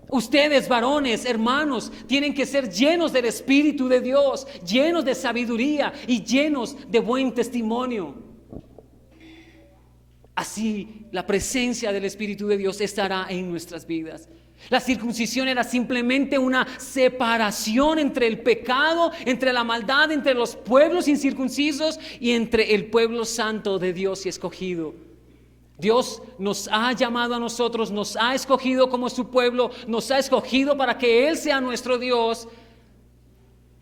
Ustedes, varones, hermanos, tienen que ser llenos del Espíritu de Dios, llenos de sabiduría y llenos de buen testimonio. Así la presencia del Espíritu de Dios estará en nuestras vidas. La circuncisión era simplemente una separación entre el pecado, entre la maldad, entre los pueblos incircuncisos y entre el pueblo santo de Dios y escogido. Dios nos ha llamado a nosotros, nos ha escogido como su pueblo, nos ha escogido para que Él sea nuestro Dios,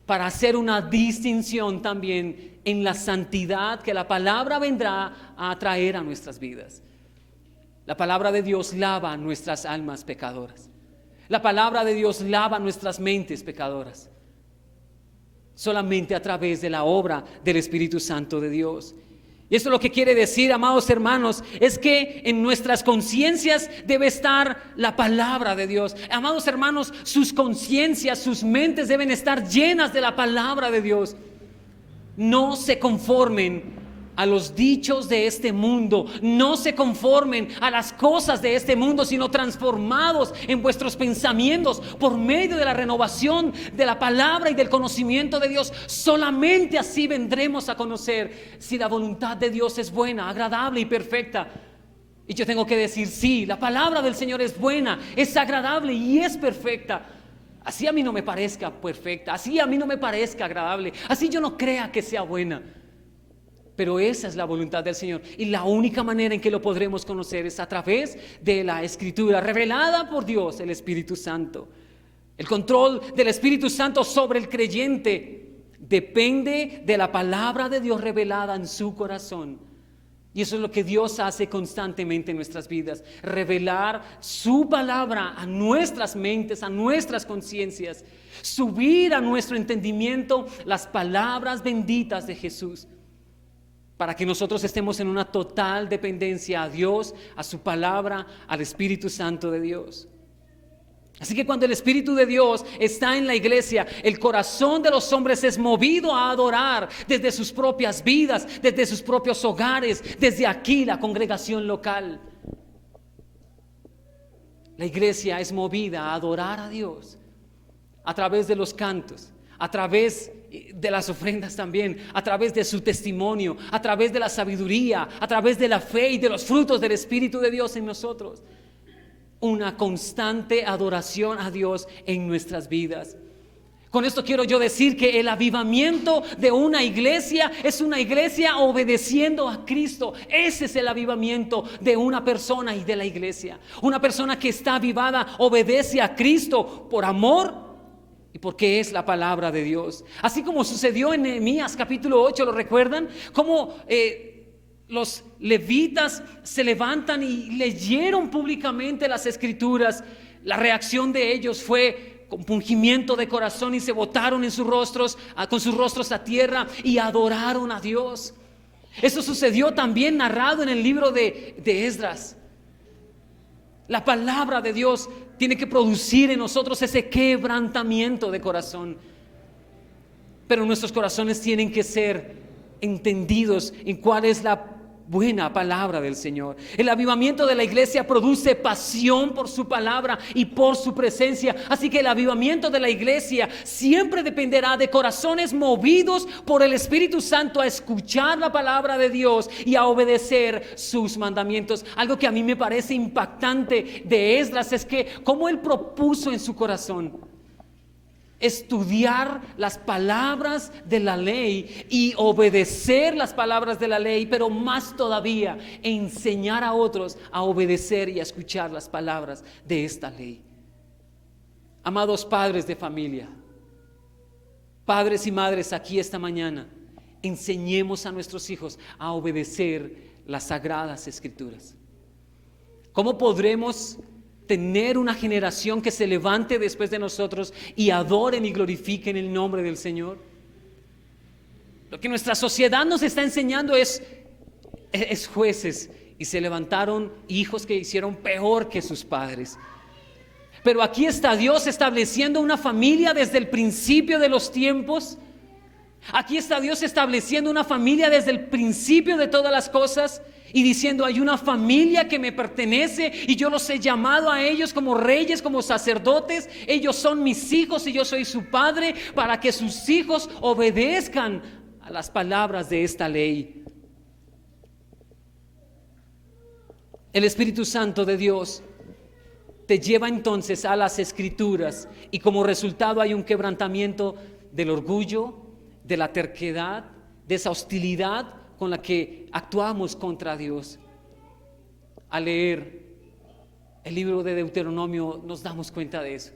para hacer una distinción también en la santidad que la palabra vendrá a traer a nuestras vidas. La palabra de Dios lava nuestras almas pecadoras. La palabra de Dios lava nuestras mentes pecadoras. Solamente a través de la obra del Espíritu Santo de Dios. Y esto lo que quiere decir, amados hermanos, es que en nuestras conciencias debe estar la palabra de Dios. Amados hermanos, sus conciencias, sus mentes deben estar llenas de la palabra de Dios. No se conformen a los dichos de este mundo, no se conformen a las cosas de este mundo, sino transformados en vuestros pensamientos por medio de la renovación de la palabra y del conocimiento de Dios. Solamente así vendremos a conocer si la voluntad de Dios es buena, agradable y perfecta. Y yo tengo que decir: sí, la palabra del Señor es buena, es agradable y es perfecta. así a mí no me parezca perfecta, así a mí no me parezca agradable, así yo no crea que sea buena. Pero esa es la voluntad del Señor, y la única manera en que lo podremos conocer es a través de la Escritura revelada por Dios, el Espíritu Santo. El control del Espíritu Santo sobre el creyente depende de la palabra de Dios revelada en su corazón. Y eso es lo que Dios hace constantemente en nuestras vidas: revelar su palabra a nuestras mentes, a nuestras conciencias, subir a nuestro entendimiento las palabras benditas de Jesús, para que nosotros estemos en una total dependencia a Dios, a su palabra, al Espíritu Santo de Dios. Así que cuando el Espíritu de Dios está en la iglesia, el corazón de los hombres es movido a adorar desde sus propias vidas, desde sus propios hogares, desde aquí la congregación local. La iglesia es movida a adorar a Dios a través de los cantos, a través de las ofrendas también, a través de su testimonio, a través de la sabiduría, a través de la fe y de los frutos del Espíritu de Dios en nosotros. Una constante adoración a Dios en nuestras vidas. Con esto quiero yo decir que el avivamiento de una iglesia es una iglesia obedeciendo a Cristo. Ese es el avivamiento de una persona y de la iglesia. Una persona que está avivada obedece a Cristo por amor y porque es la palabra de Dios. Así como sucedió en Nehemías capítulo 8, ¿lo recuerdan? Como los levitas se levantan y leyeron públicamente las escrituras. La reacción de ellos fue compungimiento de corazón y se botaron en sus rostros, con sus rostros a tierra, y adoraron a Dios. Eso sucedió también narrado en el libro de Esdras. La palabra de Dios tiene que producir en nosotros ese quebrantamiento de corazón, pero nuestros corazones tienen que ser entendidos en cuál es la buena palabra del Señor. El avivamiento de la iglesia produce pasión por su palabra y por su presencia. Así que el avivamiento de la iglesia siempre dependerá de corazones movidos por el Espíritu Santo a escuchar la palabra de Dios y a obedecer sus mandamientos. Algo que a mí me parece impactante de Esdras es que cómo él propuso en su corazón estudiar las palabras de la ley y obedecer las palabras de la ley, pero más todavía enseñar a otros a obedecer y a escuchar las palabras de esta ley. Amados padres de familia, padres y madres aquí esta mañana, enseñemos a nuestros hijos a obedecer las sagradas escrituras. ¿Cómo podremos tener una generación que se levante después de nosotros y adoren y glorifiquen el nombre del Señor? Lo que nuestra sociedad nos está enseñando es jueces, y se levantaron hijos que hicieron peor que sus padres. Pero aquí está Dios estableciendo una familia desde el principio de los tiempos. Aquí está Dios estableciendo una familia desde el principio de todas las cosas y diciendo: hay una familia que me pertenece y yo los he llamado a ellos como reyes, como sacerdotes. Ellos son mis hijos y yo soy su padre, para que sus hijos obedezcan a las palabras de esta ley. El Espíritu Santo de Dios te lleva entonces a las escrituras, y como resultado hay un quebrantamiento del orgullo, de la terquedad, de esa hostilidad con la que actuamos contra Dios. Al leer el libro de Deuteronomio nos damos cuenta de eso.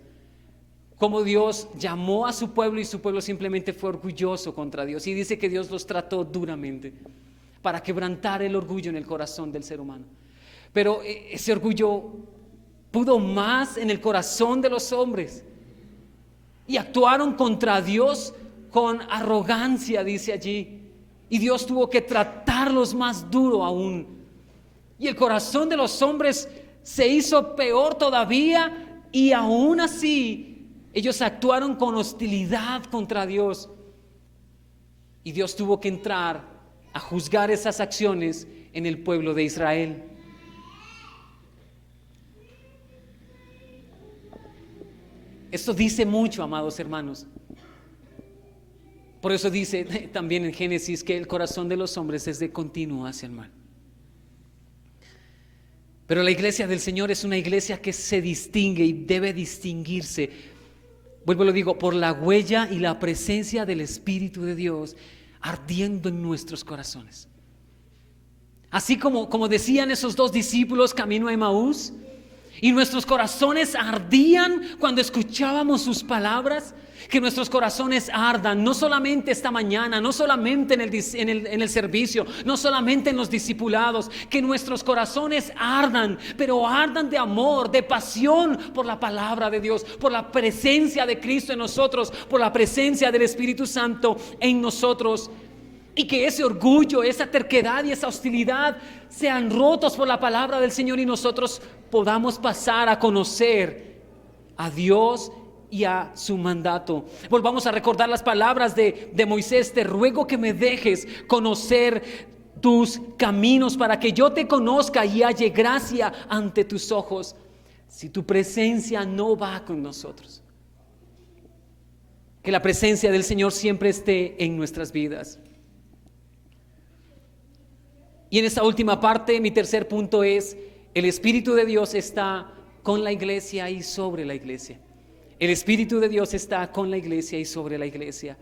Cómo Dios llamó a su pueblo y su pueblo simplemente fue orgulloso contra Dios. Y dice que Dios los trató duramente para quebrantar el orgullo en el corazón del ser humano. Pero ese orgullo pudo más en el corazón de los hombres y actuaron contra Dios con arrogancia, dice allí. Y Dios tuvo que tratarlos más duro aún. Y el corazón de los hombres se hizo peor todavía, y aún así ellos actuaron con hostilidad contra Dios. Y Dios tuvo que entrar a juzgar esas acciones en el pueblo de Israel. Esto dice mucho, amados hermanos. Por eso dice también en Génesis que el corazón de los hombres es de continuo hacia el mal. Pero la iglesia del Señor es una iglesia que se distingue y debe distinguirse vuelvo y lo digo, por la huella y la presencia del Espíritu de Dios ardiendo en nuestros corazones. Así como decían esos dos discípulos camino a Emaús, y nuestros corazones ardían cuando escuchábamos sus palabras, que nuestros corazones ardan, no solamente esta mañana, no solamente en el servicio, no solamente en los discipulados, que nuestros corazones ardan, pero ardan de amor, de pasión por la palabra de Dios, por la presencia de Cristo en nosotros, por la presencia del Espíritu Santo en nosotros. Y que ese orgullo, esa terquedad y esa hostilidad sean rotos por la palabra del Señor y nosotros podamos pasar a conocer a Dios y a su mandato. Volvamos a recordar las palabras de Moisés: te ruego que me dejes conocer tus caminos para que yo te conozca y halle gracia ante tus ojos. Si tu presencia no va con nosotros, que la presencia del Señor siempre esté en nuestras vidas. Y en esta última parte, mi tercer punto es: el Espíritu de Dios está con la iglesia y sobre la iglesia. El Espíritu de Dios está con la iglesia y sobre la iglesia.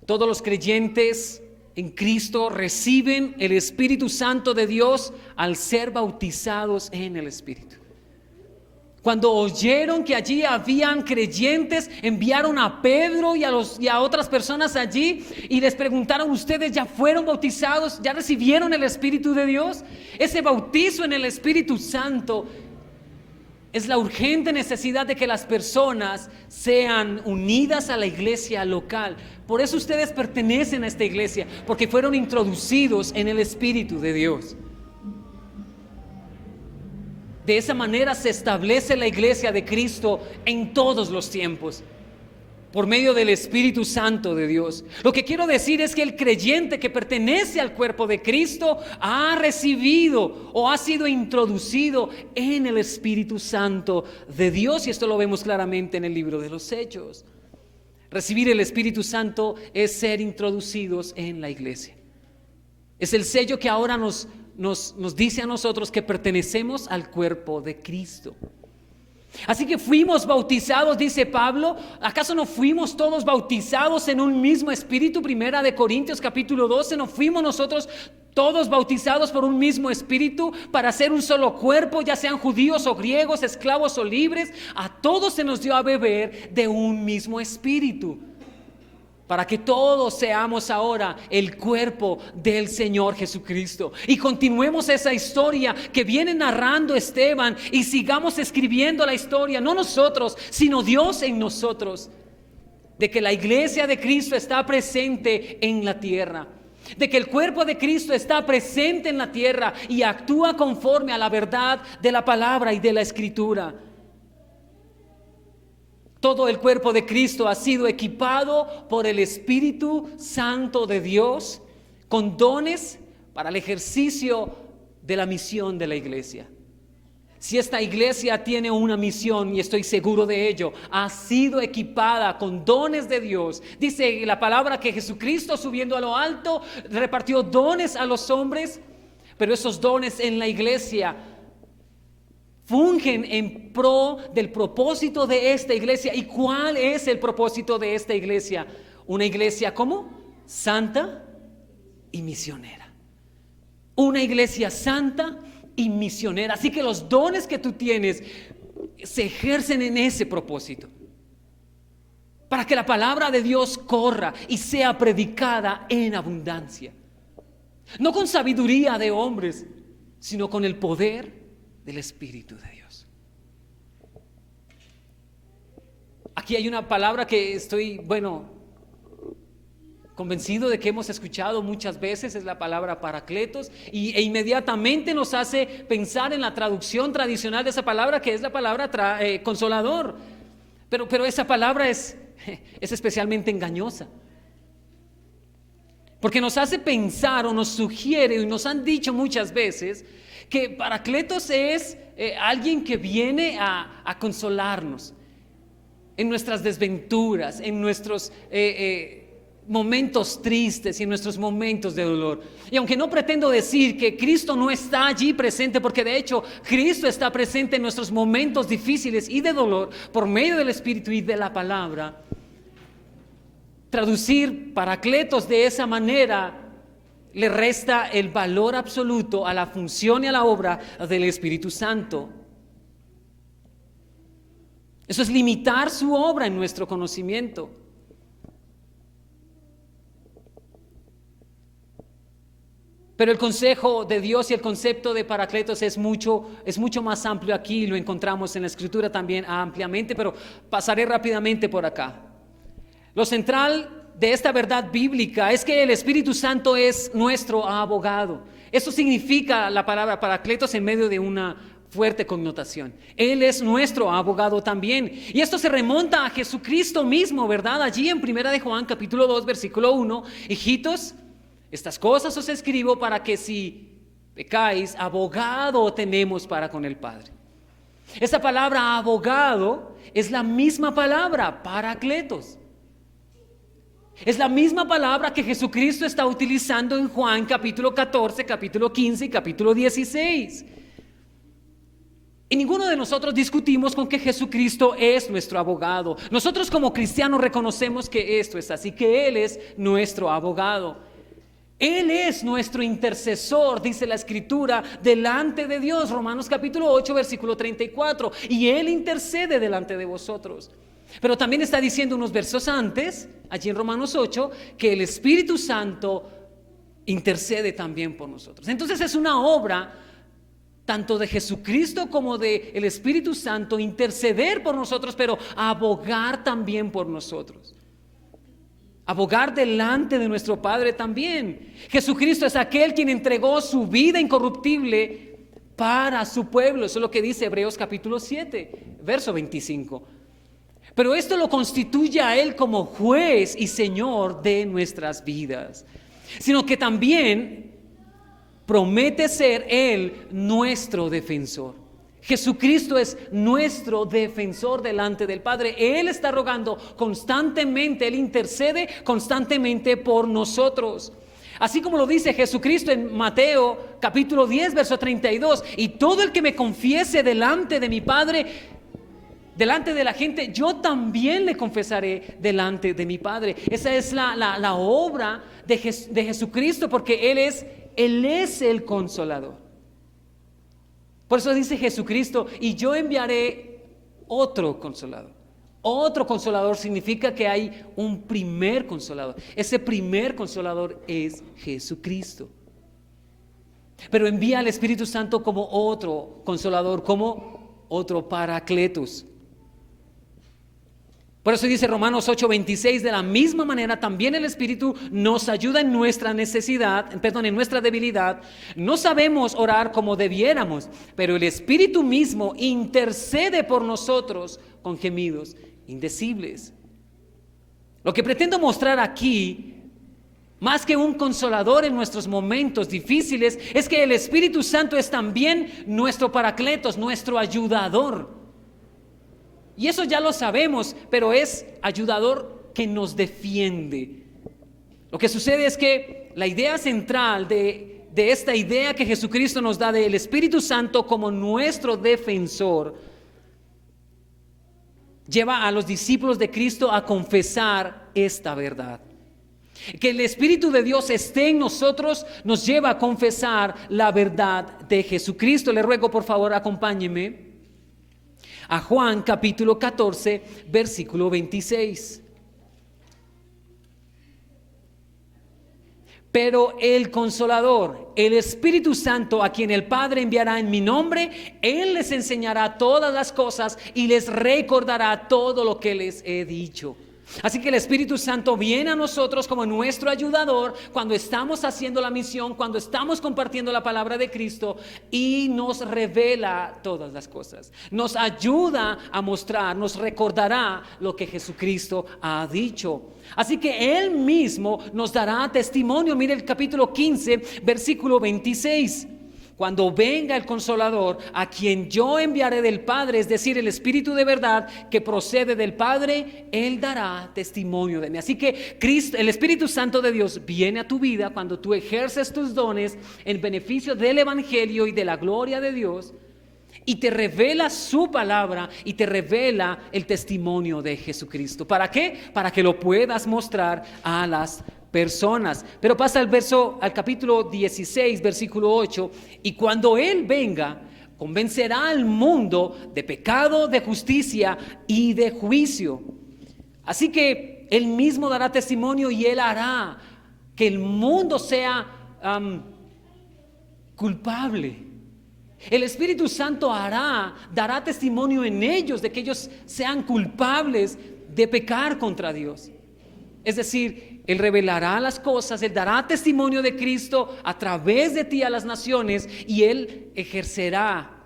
Todos los creyentes en Cristo reciben el Espíritu Santo de Dios al ser bautizados en el Espíritu. Cuando oyeron que allí habían creyentes, enviaron a Pedro y a otras personas allí y les preguntaron: ¿ustedes ya fueron bautizados? ¿Ya recibieron el Espíritu de Dios? Ese bautizo en el Espíritu Santo es la urgente necesidad de que las personas sean unidas a la iglesia local. Por eso ustedes pertenecen a esta iglesia, porque fueron introducidos en el Espíritu de Dios. De esa manera se establece la iglesia de Cristo en todos los tiempos, por medio del Espíritu Santo de Dios. Lo que quiero decir es que el creyente que pertenece al cuerpo de Cristo ha recibido o ha sido introducido en el Espíritu Santo de Dios, y esto lo vemos claramente en el libro de los Hechos. Recibir el Espíritu Santo es ser introducidos en la iglesia. Es el sello que ahora nos dice a nosotros que pertenecemos al cuerpo de Cristo. Así que fuimos bautizados, dice Pablo. ¿Acaso no fuimos todos bautizados en un mismo espíritu? Primera de Corintios capítulo 12. ¿No fuimos nosotros todos bautizados por un mismo espíritu para ser un solo cuerpo, ya sean judíos o griegos, esclavos o libres? A todos se nos dio a beber de un mismo espíritu, para que todos seamos ahora el cuerpo del Señor Jesucristo. Y continuemos esa historia que viene narrando Esteban y sigamos escribiendo la historia, no nosotros, sino Dios en nosotros, de que la iglesia de Cristo está presente en la tierra, de que el cuerpo de Cristo está presente en la tierra y actúa conforme a la verdad de la palabra y de la Escritura. Todo el cuerpo de Cristo ha sido equipado por el Espíritu Santo de Dios con dones para el ejercicio de la misión de la iglesia. Si esta iglesia tiene una misión, y estoy seguro de ello, ha sido equipada con dones de Dios. Dice la palabra que Jesucristo, subiendo a lo alto, repartió dones a los hombres, pero esos dones en la iglesia fungen en pro del propósito de esta iglesia. ¿Y cuál es el propósito de esta iglesia? Una iglesia ¿cómo? Santa y misionera. Una iglesia santa y misionera. Así que los dones que tú tienes se ejercen en ese propósito, para que la palabra de Dios corra y sea predicada en abundancia, no con sabiduría de hombres, sino con el poder del Espíritu de Dios. Aquí hay una palabra que estoy, convencido de que hemos escuchado muchas veces, es la palabra paracletos, e inmediatamente nos hace pensar en la traducción tradicional de esa palabra, que es la palabra consolador. Pero esa palabra es especialmente engañosa, porque nos hace pensar o nos sugiere, y nos han dicho muchas veces, que paracletos es alguien que viene a consolarnos en nuestras desventuras, en nuestros momentos tristes y en nuestros momentos de dolor. Y aunque no pretendo decir que Cristo no está allí presente, porque de hecho Cristo está presente en nuestros momentos difíciles y de dolor por medio del Espíritu y de la palabra, traducir paracletos de esa manera le resta el valor absoluto a la función y a la obra del Espíritu Santo. Eso es limitar su obra en nuestro conocimiento. Pero el consejo de Dios y el concepto de paracletos es mucho más amplio aquí, lo encontramos en la Escritura también ampliamente, pero pasaré rápidamente por acá. Lo central de esta verdad bíblica es que el Espíritu Santo es nuestro abogado. Eso significa la palabra paracletos en medio de una fuerte connotación. Él es nuestro abogado también. Y esto se remonta a Jesucristo mismo, ¿verdad? Allí en 1 de Juan capítulo 2 versículo 1, hijitos, estas cosas os escribo para que si pecáis, abogado tenemos para con el Padre. Esa palabra abogado es la misma palabra paracletos. Es la misma palabra que Jesucristo está utilizando en Juan capítulo 14, capítulo 15 y capítulo 16. Y ninguno de nosotros discutimos con que Jesucristo es nuestro abogado. Nosotros como cristianos reconocemos que esto es así, que Él es nuestro abogado. Él es nuestro intercesor, dice la Escritura, delante de Dios. Romanos capítulo 8, versículo 34. Y Él intercede delante de vosotros. Pero también está diciendo unos versos antes, allí en Romanos 8, que el Espíritu Santo intercede también por nosotros. Entonces es una obra tanto de Jesucristo como de el Espíritu Santo interceder por nosotros, pero abogar también por nosotros. Abogar delante de nuestro Padre también. Jesucristo es aquel quien entregó su vida incorruptible para su pueblo. Eso es lo que dice Hebreos capítulo 7, verso 25. Pero esto lo constituye a Él como juez y Señor de nuestras vidas. Sino que también promete ser Él nuestro defensor. Jesucristo es nuestro defensor delante del Padre. Él está rogando constantemente, Él intercede constantemente por nosotros. Así como lo dice Jesucristo en Mateo capítulo 10, verso 32. Y todo el que me confiese delante de mi Padre, delante de la gente, yo también le confesaré delante de mi Padre. Esa es la obra de Jesucristo, porque Él es el consolador. Por eso dice Jesucristo, y yo enviaré otro consolador. Otro consolador significa que hay un primer consolador. Ese primer consolador es Jesucristo. Pero envía al Espíritu Santo como otro consolador, como otro paracletos. Por eso dice Romanos 8:26, de la misma manera también el Espíritu nos ayuda en nuestra en nuestra debilidad. No sabemos orar como debiéramos, pero el Espíritu mismo intercede por nosotros con gemidos indecibles. Lo que pretendo mostrar aquí, más que un consolador en nuestros momentos difíciles, es que el Espíritu Santo es también nuestro paracletos, nuestro ayudador. Y eso ya lo sabemos, pero es ayudador que nos defiende. Lo que sucede es que la idea central de esta idea que Jesucristo nos da del Espíritu Santo como nuestro defensor lleva a los discípulos de Cristo a confesar esta verdad. Que el Espíritu de Dios esté en nosotros nos lleva a confesar la verdad de Jesucristo. Le ruego, por favor, acompáñeme a Juan capítulo 14, versículo 26. Pero el Consolador, el Espíritu Santo, a quien el Padre enviará en mi nombre, Él les enseñará todas las cosas y les recordará todo lo que les he dicho. Así que el Espíritu Santo viene a nosotros como nuestro ayudador cuando estamos haciendo la misión, cuando estamos compartiendo la palabra de Cristo, y nos revela todas las cosas. Nos ayuda a mostrar, nos recordará lo que Jesucristo ha dicho. Así que Él mismo nos dará testimonio. Mire el capítulo 15, versículo 26. cuando venga el Consolador, a quien yo enviaré del Padre, es decir, el Espíritu de verdad que procede del Padre, Él dará testimonio de mí. Así que Cristo, el Espíritu Santo de Dios viene a tu vida cuando tú ejerces tus dones en beneficio del Evangelio y de la gloria de Dios, y te revela su palabra y te revela el testimonio de Jesucristo. ¿Para qué? Para que lo puedas mostrar a las personas. Pero pasa al capítulo 16, versículo 8, y cuando Él venga, convencerá al mundo de pecado, de justicia y de juicio. Así que Él mismo dará testimonio y Él hará que el mundo sea culpable. El Espíritu Santo dará testimonio en ellos de que ellos sean culpables de pecar contra Dios. Es decir, Él revelará las cosas, Él dará testimonio de Cristo a través de ti a las naciones, y Él ejercerá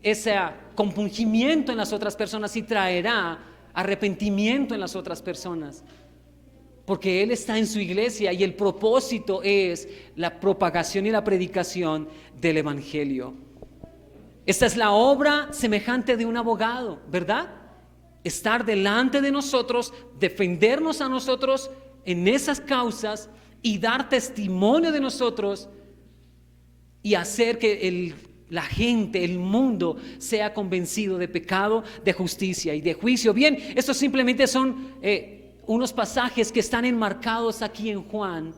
ese compungimiento en las otras personas y traerá arrepentimiento en las otras personas. Porque Él está en su iglesia y el propósito es la propagación y la predicación del Evangelio. Esta es la obra semejante de un abogado, ¿verdad? Estar delante de nosotros, defendernos a nosotros en esas causas y dar testimonio de nosotros y hacer que la gente, el mundo sea convencido de pecado, de justicia y de juicio. Bien, estos simplemente son unos pasajes que están enmarcados aquí en Juan,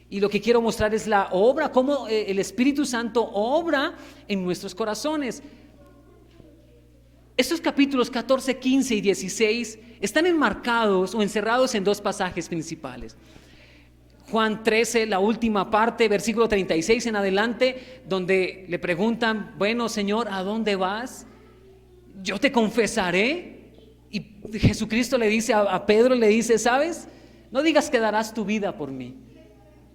y lo que quiero mostrar es la obra, cómo el Espíritu Santo obra en nuestros corazones. Estos capítulos 14, 15 y 16 están enmarcados o encerrados en dos pasajes principales. Juan 13, la última parte, versículo 36 en adelante, donde le preguntan: bueno, Señor, ¿a dónde vas? Yo te confesaré. Y Jesucristo le dice a Pedro, le dice: ¿sabes? No digas que darás tu vida por mí.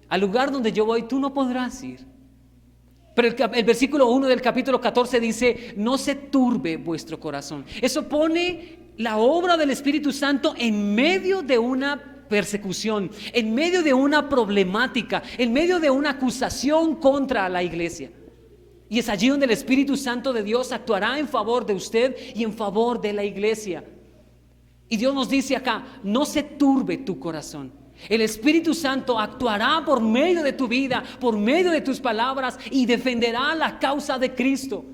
Al lugar donde yo voy, tú no podrás ir. Pero el versículo 1 del capítulo 14 dice: no se turbe vuestro corazón. Eso pone la obra del Espíritu Santo en medio de una persecución, en medio de una problemática, en medio de una acusación contra la iglesia. Y es allí donde el Espíritu Santo de Dios actuará en favor de usted y en favor de la iglesia. Y Dios nos dice acá: no se turbe tu corazón. El Espíritu Santo actuará por medio de tu vida, por medio de tus palabras, y defenderá la causa de Cristo.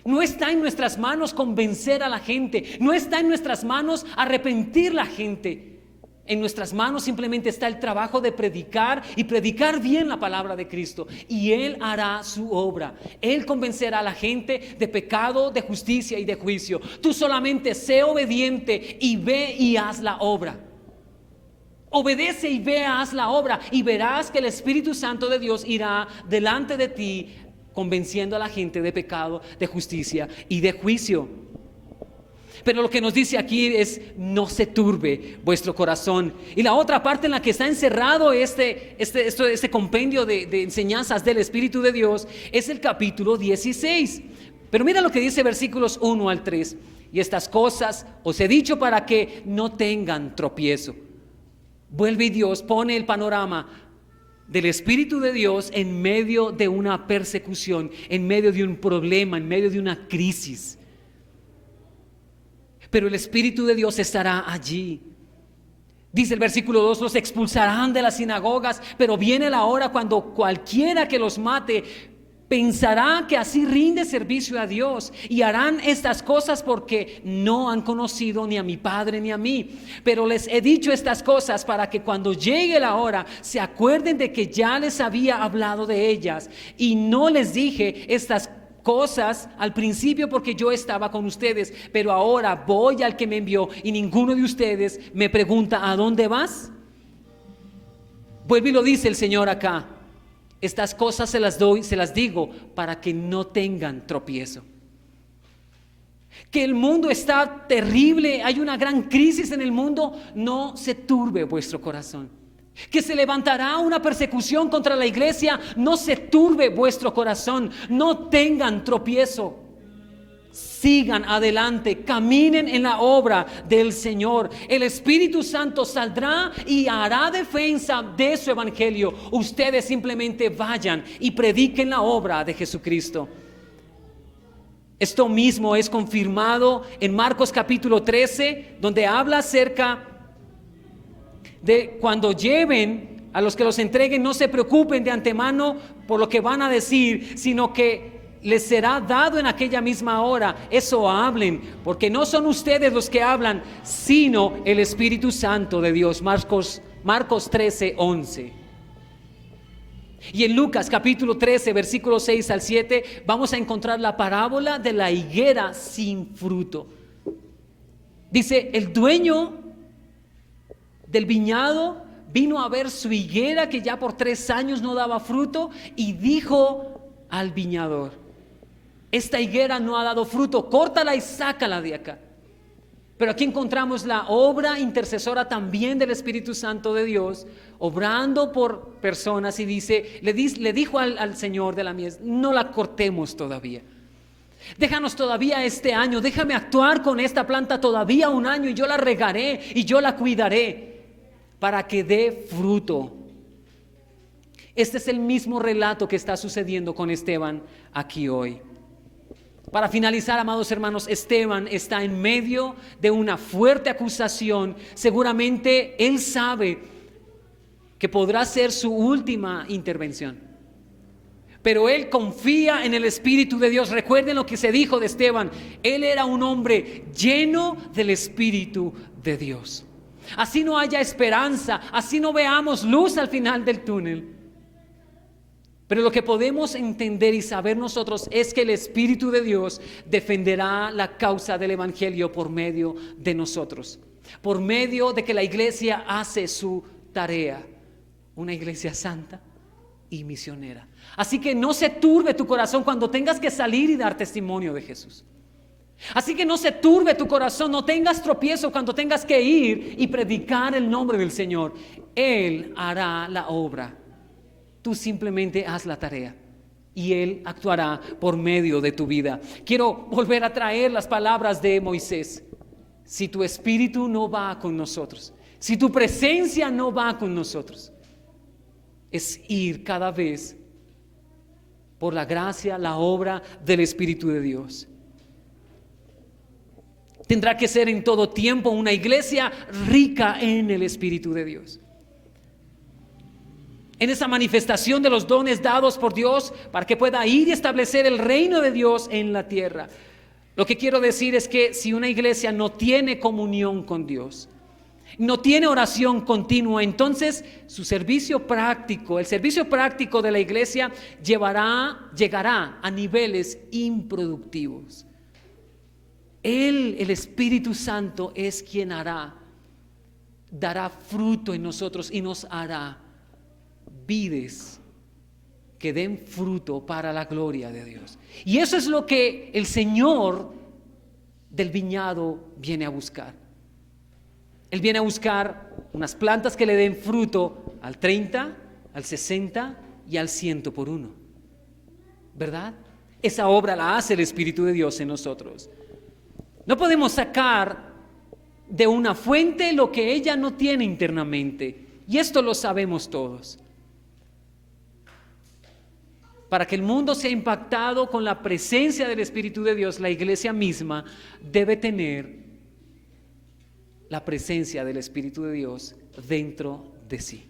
No está en nuestras manos convencer a la gente, no está en nuestras manos arrepentir la gente. En nuestras manos simplemente está el trabajo de predicar y predicar bien la palabra de Cristo, y Él hará su obra. Él convencerá a la gente de pecado, de justicia y de juicio. Tú solamente sé obediente y ve y haz la obra. Obedece y ve, haz la obra, y verás que el Espíritu Santo de Dios irá delante de ti, convenciendo a la gente de pecado, de justicia y de juicio. Pero lo que nos dice aquí es: no se turbe vuestro corazón. Y la otra parte en la que está encerrado este compendio de enseñanzas del Espíritu de Dios es el capítulo 16. Pero mira lo que dice versículos 1 al 3. Y estas cosas os he dicho para que no tengan tropiezo. Vuelve y Dios pone el panorama del Espíritu de Dios en medio de una persecución, en medio de un problema, en medio de una crisis. Pero el Espíritu de Dios estará allí. Dice el versículo 2: los expulsarán de las sinagogas, pero viene la hora cuando cualquiera que los mate pensará que así rinde servicio a Dios, y harán estas cosas porque no han conocido ni a mi Padre ni a mí. Pero les he dicho estas cosas para que cuando llegue la hora se acuerden de que ya les había hablado de ellas, y no les dije estas cosas al principio porque yo estaba con ustedes, pero ahora voy al que me envió, y ninguno de ustedes me pregunta: ¿a dónde vas? Vuelve y lo dice el Señor acá: estas cosas se las digo para que no tengan tropiezo. Que el mundo está terrible, hay una gran crisis en el mundo, no se turbe vuestro corazón. Que se levantará una persecución contra la iglesia, no se turbe vuestro corazón, no tengan tropiezo. sigan adelante, caminen en la obra del Señor. El Espíritu Santo saldrá y hará defensa de su evangelio. Ustedes simplemente vayan y prediquen la obra de Jesucristo. Esto mismo es confirmado en Marcos capítulo 13, donde habla acerca de cuando lleven a los que los entreguen, no se preocupen de antemano por lo que van a decir, sino que les será dado en aquella misma hora. Eso hablen, porque no son ustedes los que hablan, sino el Espíritu Santo de Dios. Marcos 13:11. Y en Lucas capítulo 13, versículos 6 al 7, vamos a encontrar la parábola de la higuera sin fruto. Dice, el dueño del viñado vino a ver su higuera que ya por 3 años no daba fruto, y dijo al viñador: esta higuera no ha dado fruto, córtala y sácala de acá. Pero aquí encontramos la obra intercesora también del Espíritu Santo de Dios, obrando por personas, y dice, le dijo al Señor de la mies: no la cortemos todavía, déjanos todavía este año, déjame actuar con esta planta todavía 1 año, y yo la regaré y yo la cuidaré para que dé fruto. Este es el mismo relato que está sucediendo con Esteban aquí hoy. Para finalizar, amados hermanos, Esteban está en medio de una fuerte acusación. Seguramente él sabe que podrá ser su última intervención, pero él confía en el Espíritu de Dios. Recuerden lo que se dijo de Esteban: él era un hombre lleno del Espíritu de Dios. Así no haya esperanza, así no veamos luz al final del túnel, pero lo que podemos entender y saber nosotros es que el Espíritu de Dios defenderá la causa del evangelio por medio de nosotros, por medio de que la iglesia hace su tarea, una iglesia santa y misionera. Así que no se turbe tu corazón cuando tengas que salir y dar testimonio de Jesús. Así que no se turbe tu corazón, no tengas tropiezo cuando tengas que ir y predicar el nombre del Señor. Él hará la obra. Tú simplemente haz la tarea y Él actuará por medio de tu vida. Quiero volver a traer las palabras de Moisés. Si tu espíritu no va con nosotros, si tu presencia no va con nosotros, es ir cada vez por la gracia, la obra del Espíritu de Dios. Tendrá que ser en todo tiempo una iglesia rica en el Espíritu de Dios, en esa manifestación de los dones dados por Dios para que pueda ir y establecer el reino de Dios en la tierra. Lo que quiero decir es que si una iglesia no tiene comunión con Dios, no tiene oración continua, entonces su servicio práctico, el servicio práctico de la iglesia llegará a niveles improductivos. El Espíritu Santo es quien dará fruto en nosotros y nos hará vides que den fruto para la gloria de Dios. Y eso es lo que el Señor del viñado viene a buscar. Él viene a buscar unas plantas que le den fruto al 30, al 60 y al 100 por 1. ¿Verdad? Esa obra la hace el Espíritu de Dios en nosotros. No podemos sacar de una fuente lo que ella no tiene internamente, y esto lo sabemos todos. Para que el mundo sea impactado con la presencia del Espíritu de Dios, la iglesia misma debe tener la presencia del Espíritu de Dios dentro de sí.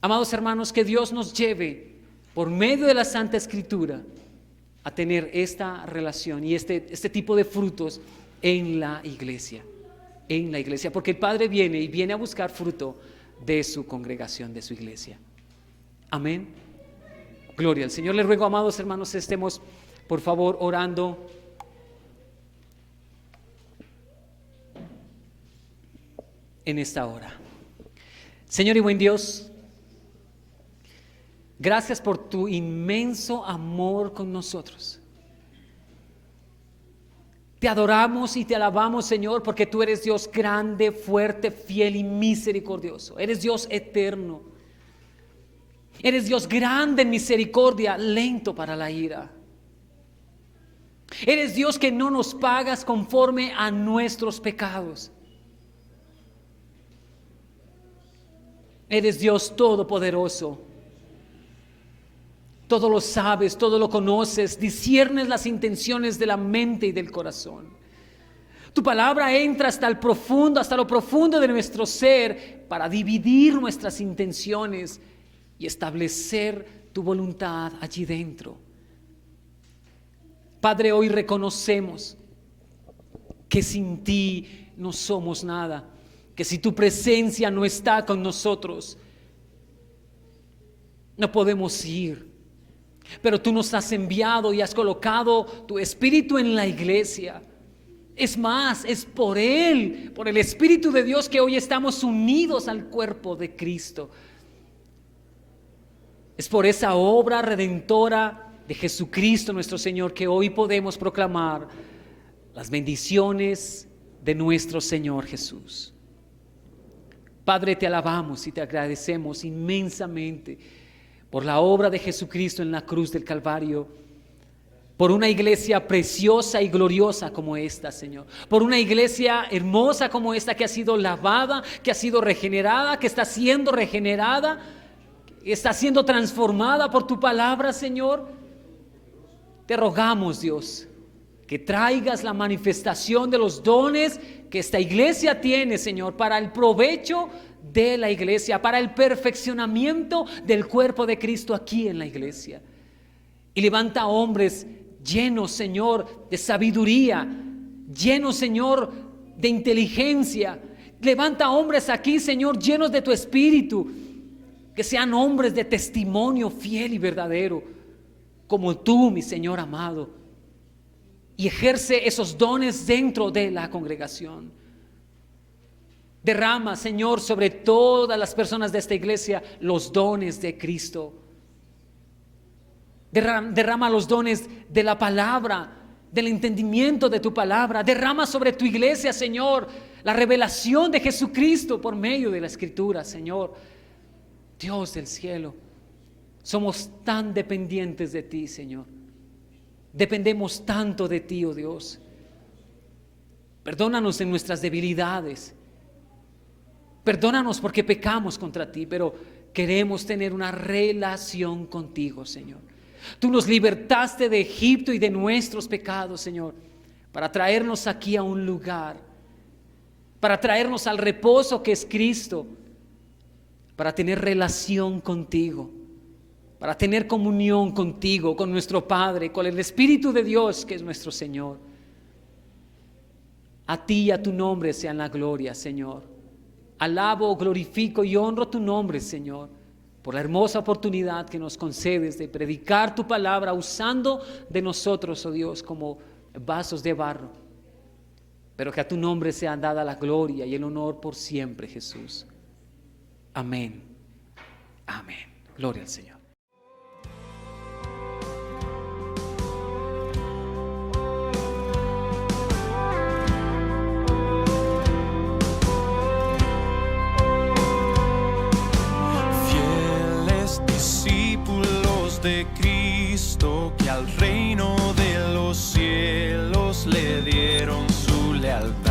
Amados hermanos, que Dios nos lleve por medio de la Santa Escritura a tener esta relación y este tipo de frutos en la iglesia, porque el Padre viene a buscar fruto de su congregación, de su iglesia. Amén. Gloria al Señor. Les ruego, amados hermanos, estemos por favor orando. En esta hora. Señor y buen Dios, gracias por tu inmenso amor con nosotros. Te adoramos y te alabamos, Señor, porque tú eres Dios grande, fuerte, fiel y misericordioso. Eres Dios eterno. Eres Dios grande en misericordia, lento para la ira. Eres Dios que no nos pagas conforme a nuestros pecados. Eres Dios todopoderoso. Todo lo sabes, todo lo conoces, disciernes las intenciones de la mente y del corazón. Tu palabra entra hasta lo profundo de nuestro ser para dividir nuestras intenciones y establecer tu voluntad allí dentro. Padre, hoy reconocemos que sin ti no somos nada, que si tu presencia no está con nosotros, no podemos ir. Pero tú nos has enviado y has colocado tu Espíritu en la iglesia. Es más, es por Él, por el Espíritu de Dios, que hoy estamos unidos al cuerpo de Cristo. Es por esa obra redentora de Jesucristo nuestro Señor que hoy podemos proclamar las bendiciones de nuestro Señor Jesús. Padre, te alabamos y te agradecemos inmensamente por la obra de Jesucristo en la cruz del Calvario, por una iglesia preciosa y gloriosa como esta, Señor, por una iglesia hermosa como esta, que ha sido lavada, que ha sido regenerada, que está siendo regenerada, que está siendo transformada por tu palabra, Señor. Te rogamos, Dios, que traigas la manifestación de los dones que esta iglesia tiene, Señor, para el provecho de la iglesia, para el perfeccionamiento del cuerpo de Cristo aquí en la iglesia. Y levanta hombres llenos, Señor, de sabiduría, llenos, Señor, de inteligencia. Levanta hombres aquí, Señor, llenos de tu Espíritu, que sean hombres de testimonio fiel y verdadero, como tú, mi Señor amado, y ejerce esos dones dentro de la congregación. Derrama, Señor, sobre todas las personas de esta iglesia los dones de Cristo. Derrama los dones de la palabra, del entendimiento de tu palabra. Derrama sobre tu iglesia, Señor, la revelación de Jesucristo por medio de la Escritura, Señor. Dios del cielo, somos tan dependientes de ti, Señor. Dependemos tanto de ti, oh Dios. Perdónanos en nuestras debilidades. Perdónanos porque pecamos contra ti, pero queremos tener una relación contigo, Señor. Tú nos libertaste de Egipto y de nuestros pecados, Señor, para traernos aquí a un lugar, para traernos al reposo que es Cristo, para tener relación contigo, para tener comunión contigo, con nuestro Padre, con el Espíritu de Dios que es nuestro Señor. A ti y a tu nombre sean la gloria, Señor. Alabo, glorifico y honro tu nombre, Señor, por la hermosa oportunidad que nos concedes de predicar tu palabra, usando de nosotros, oh Dios, como vasos de barro. Pero que a tu nombre sea dada la gloria y el honor por siempre, Jesús. Amén. Amén. Gloria al Señor. De Cristo, que al reino de los cielos le dieron su lealtad.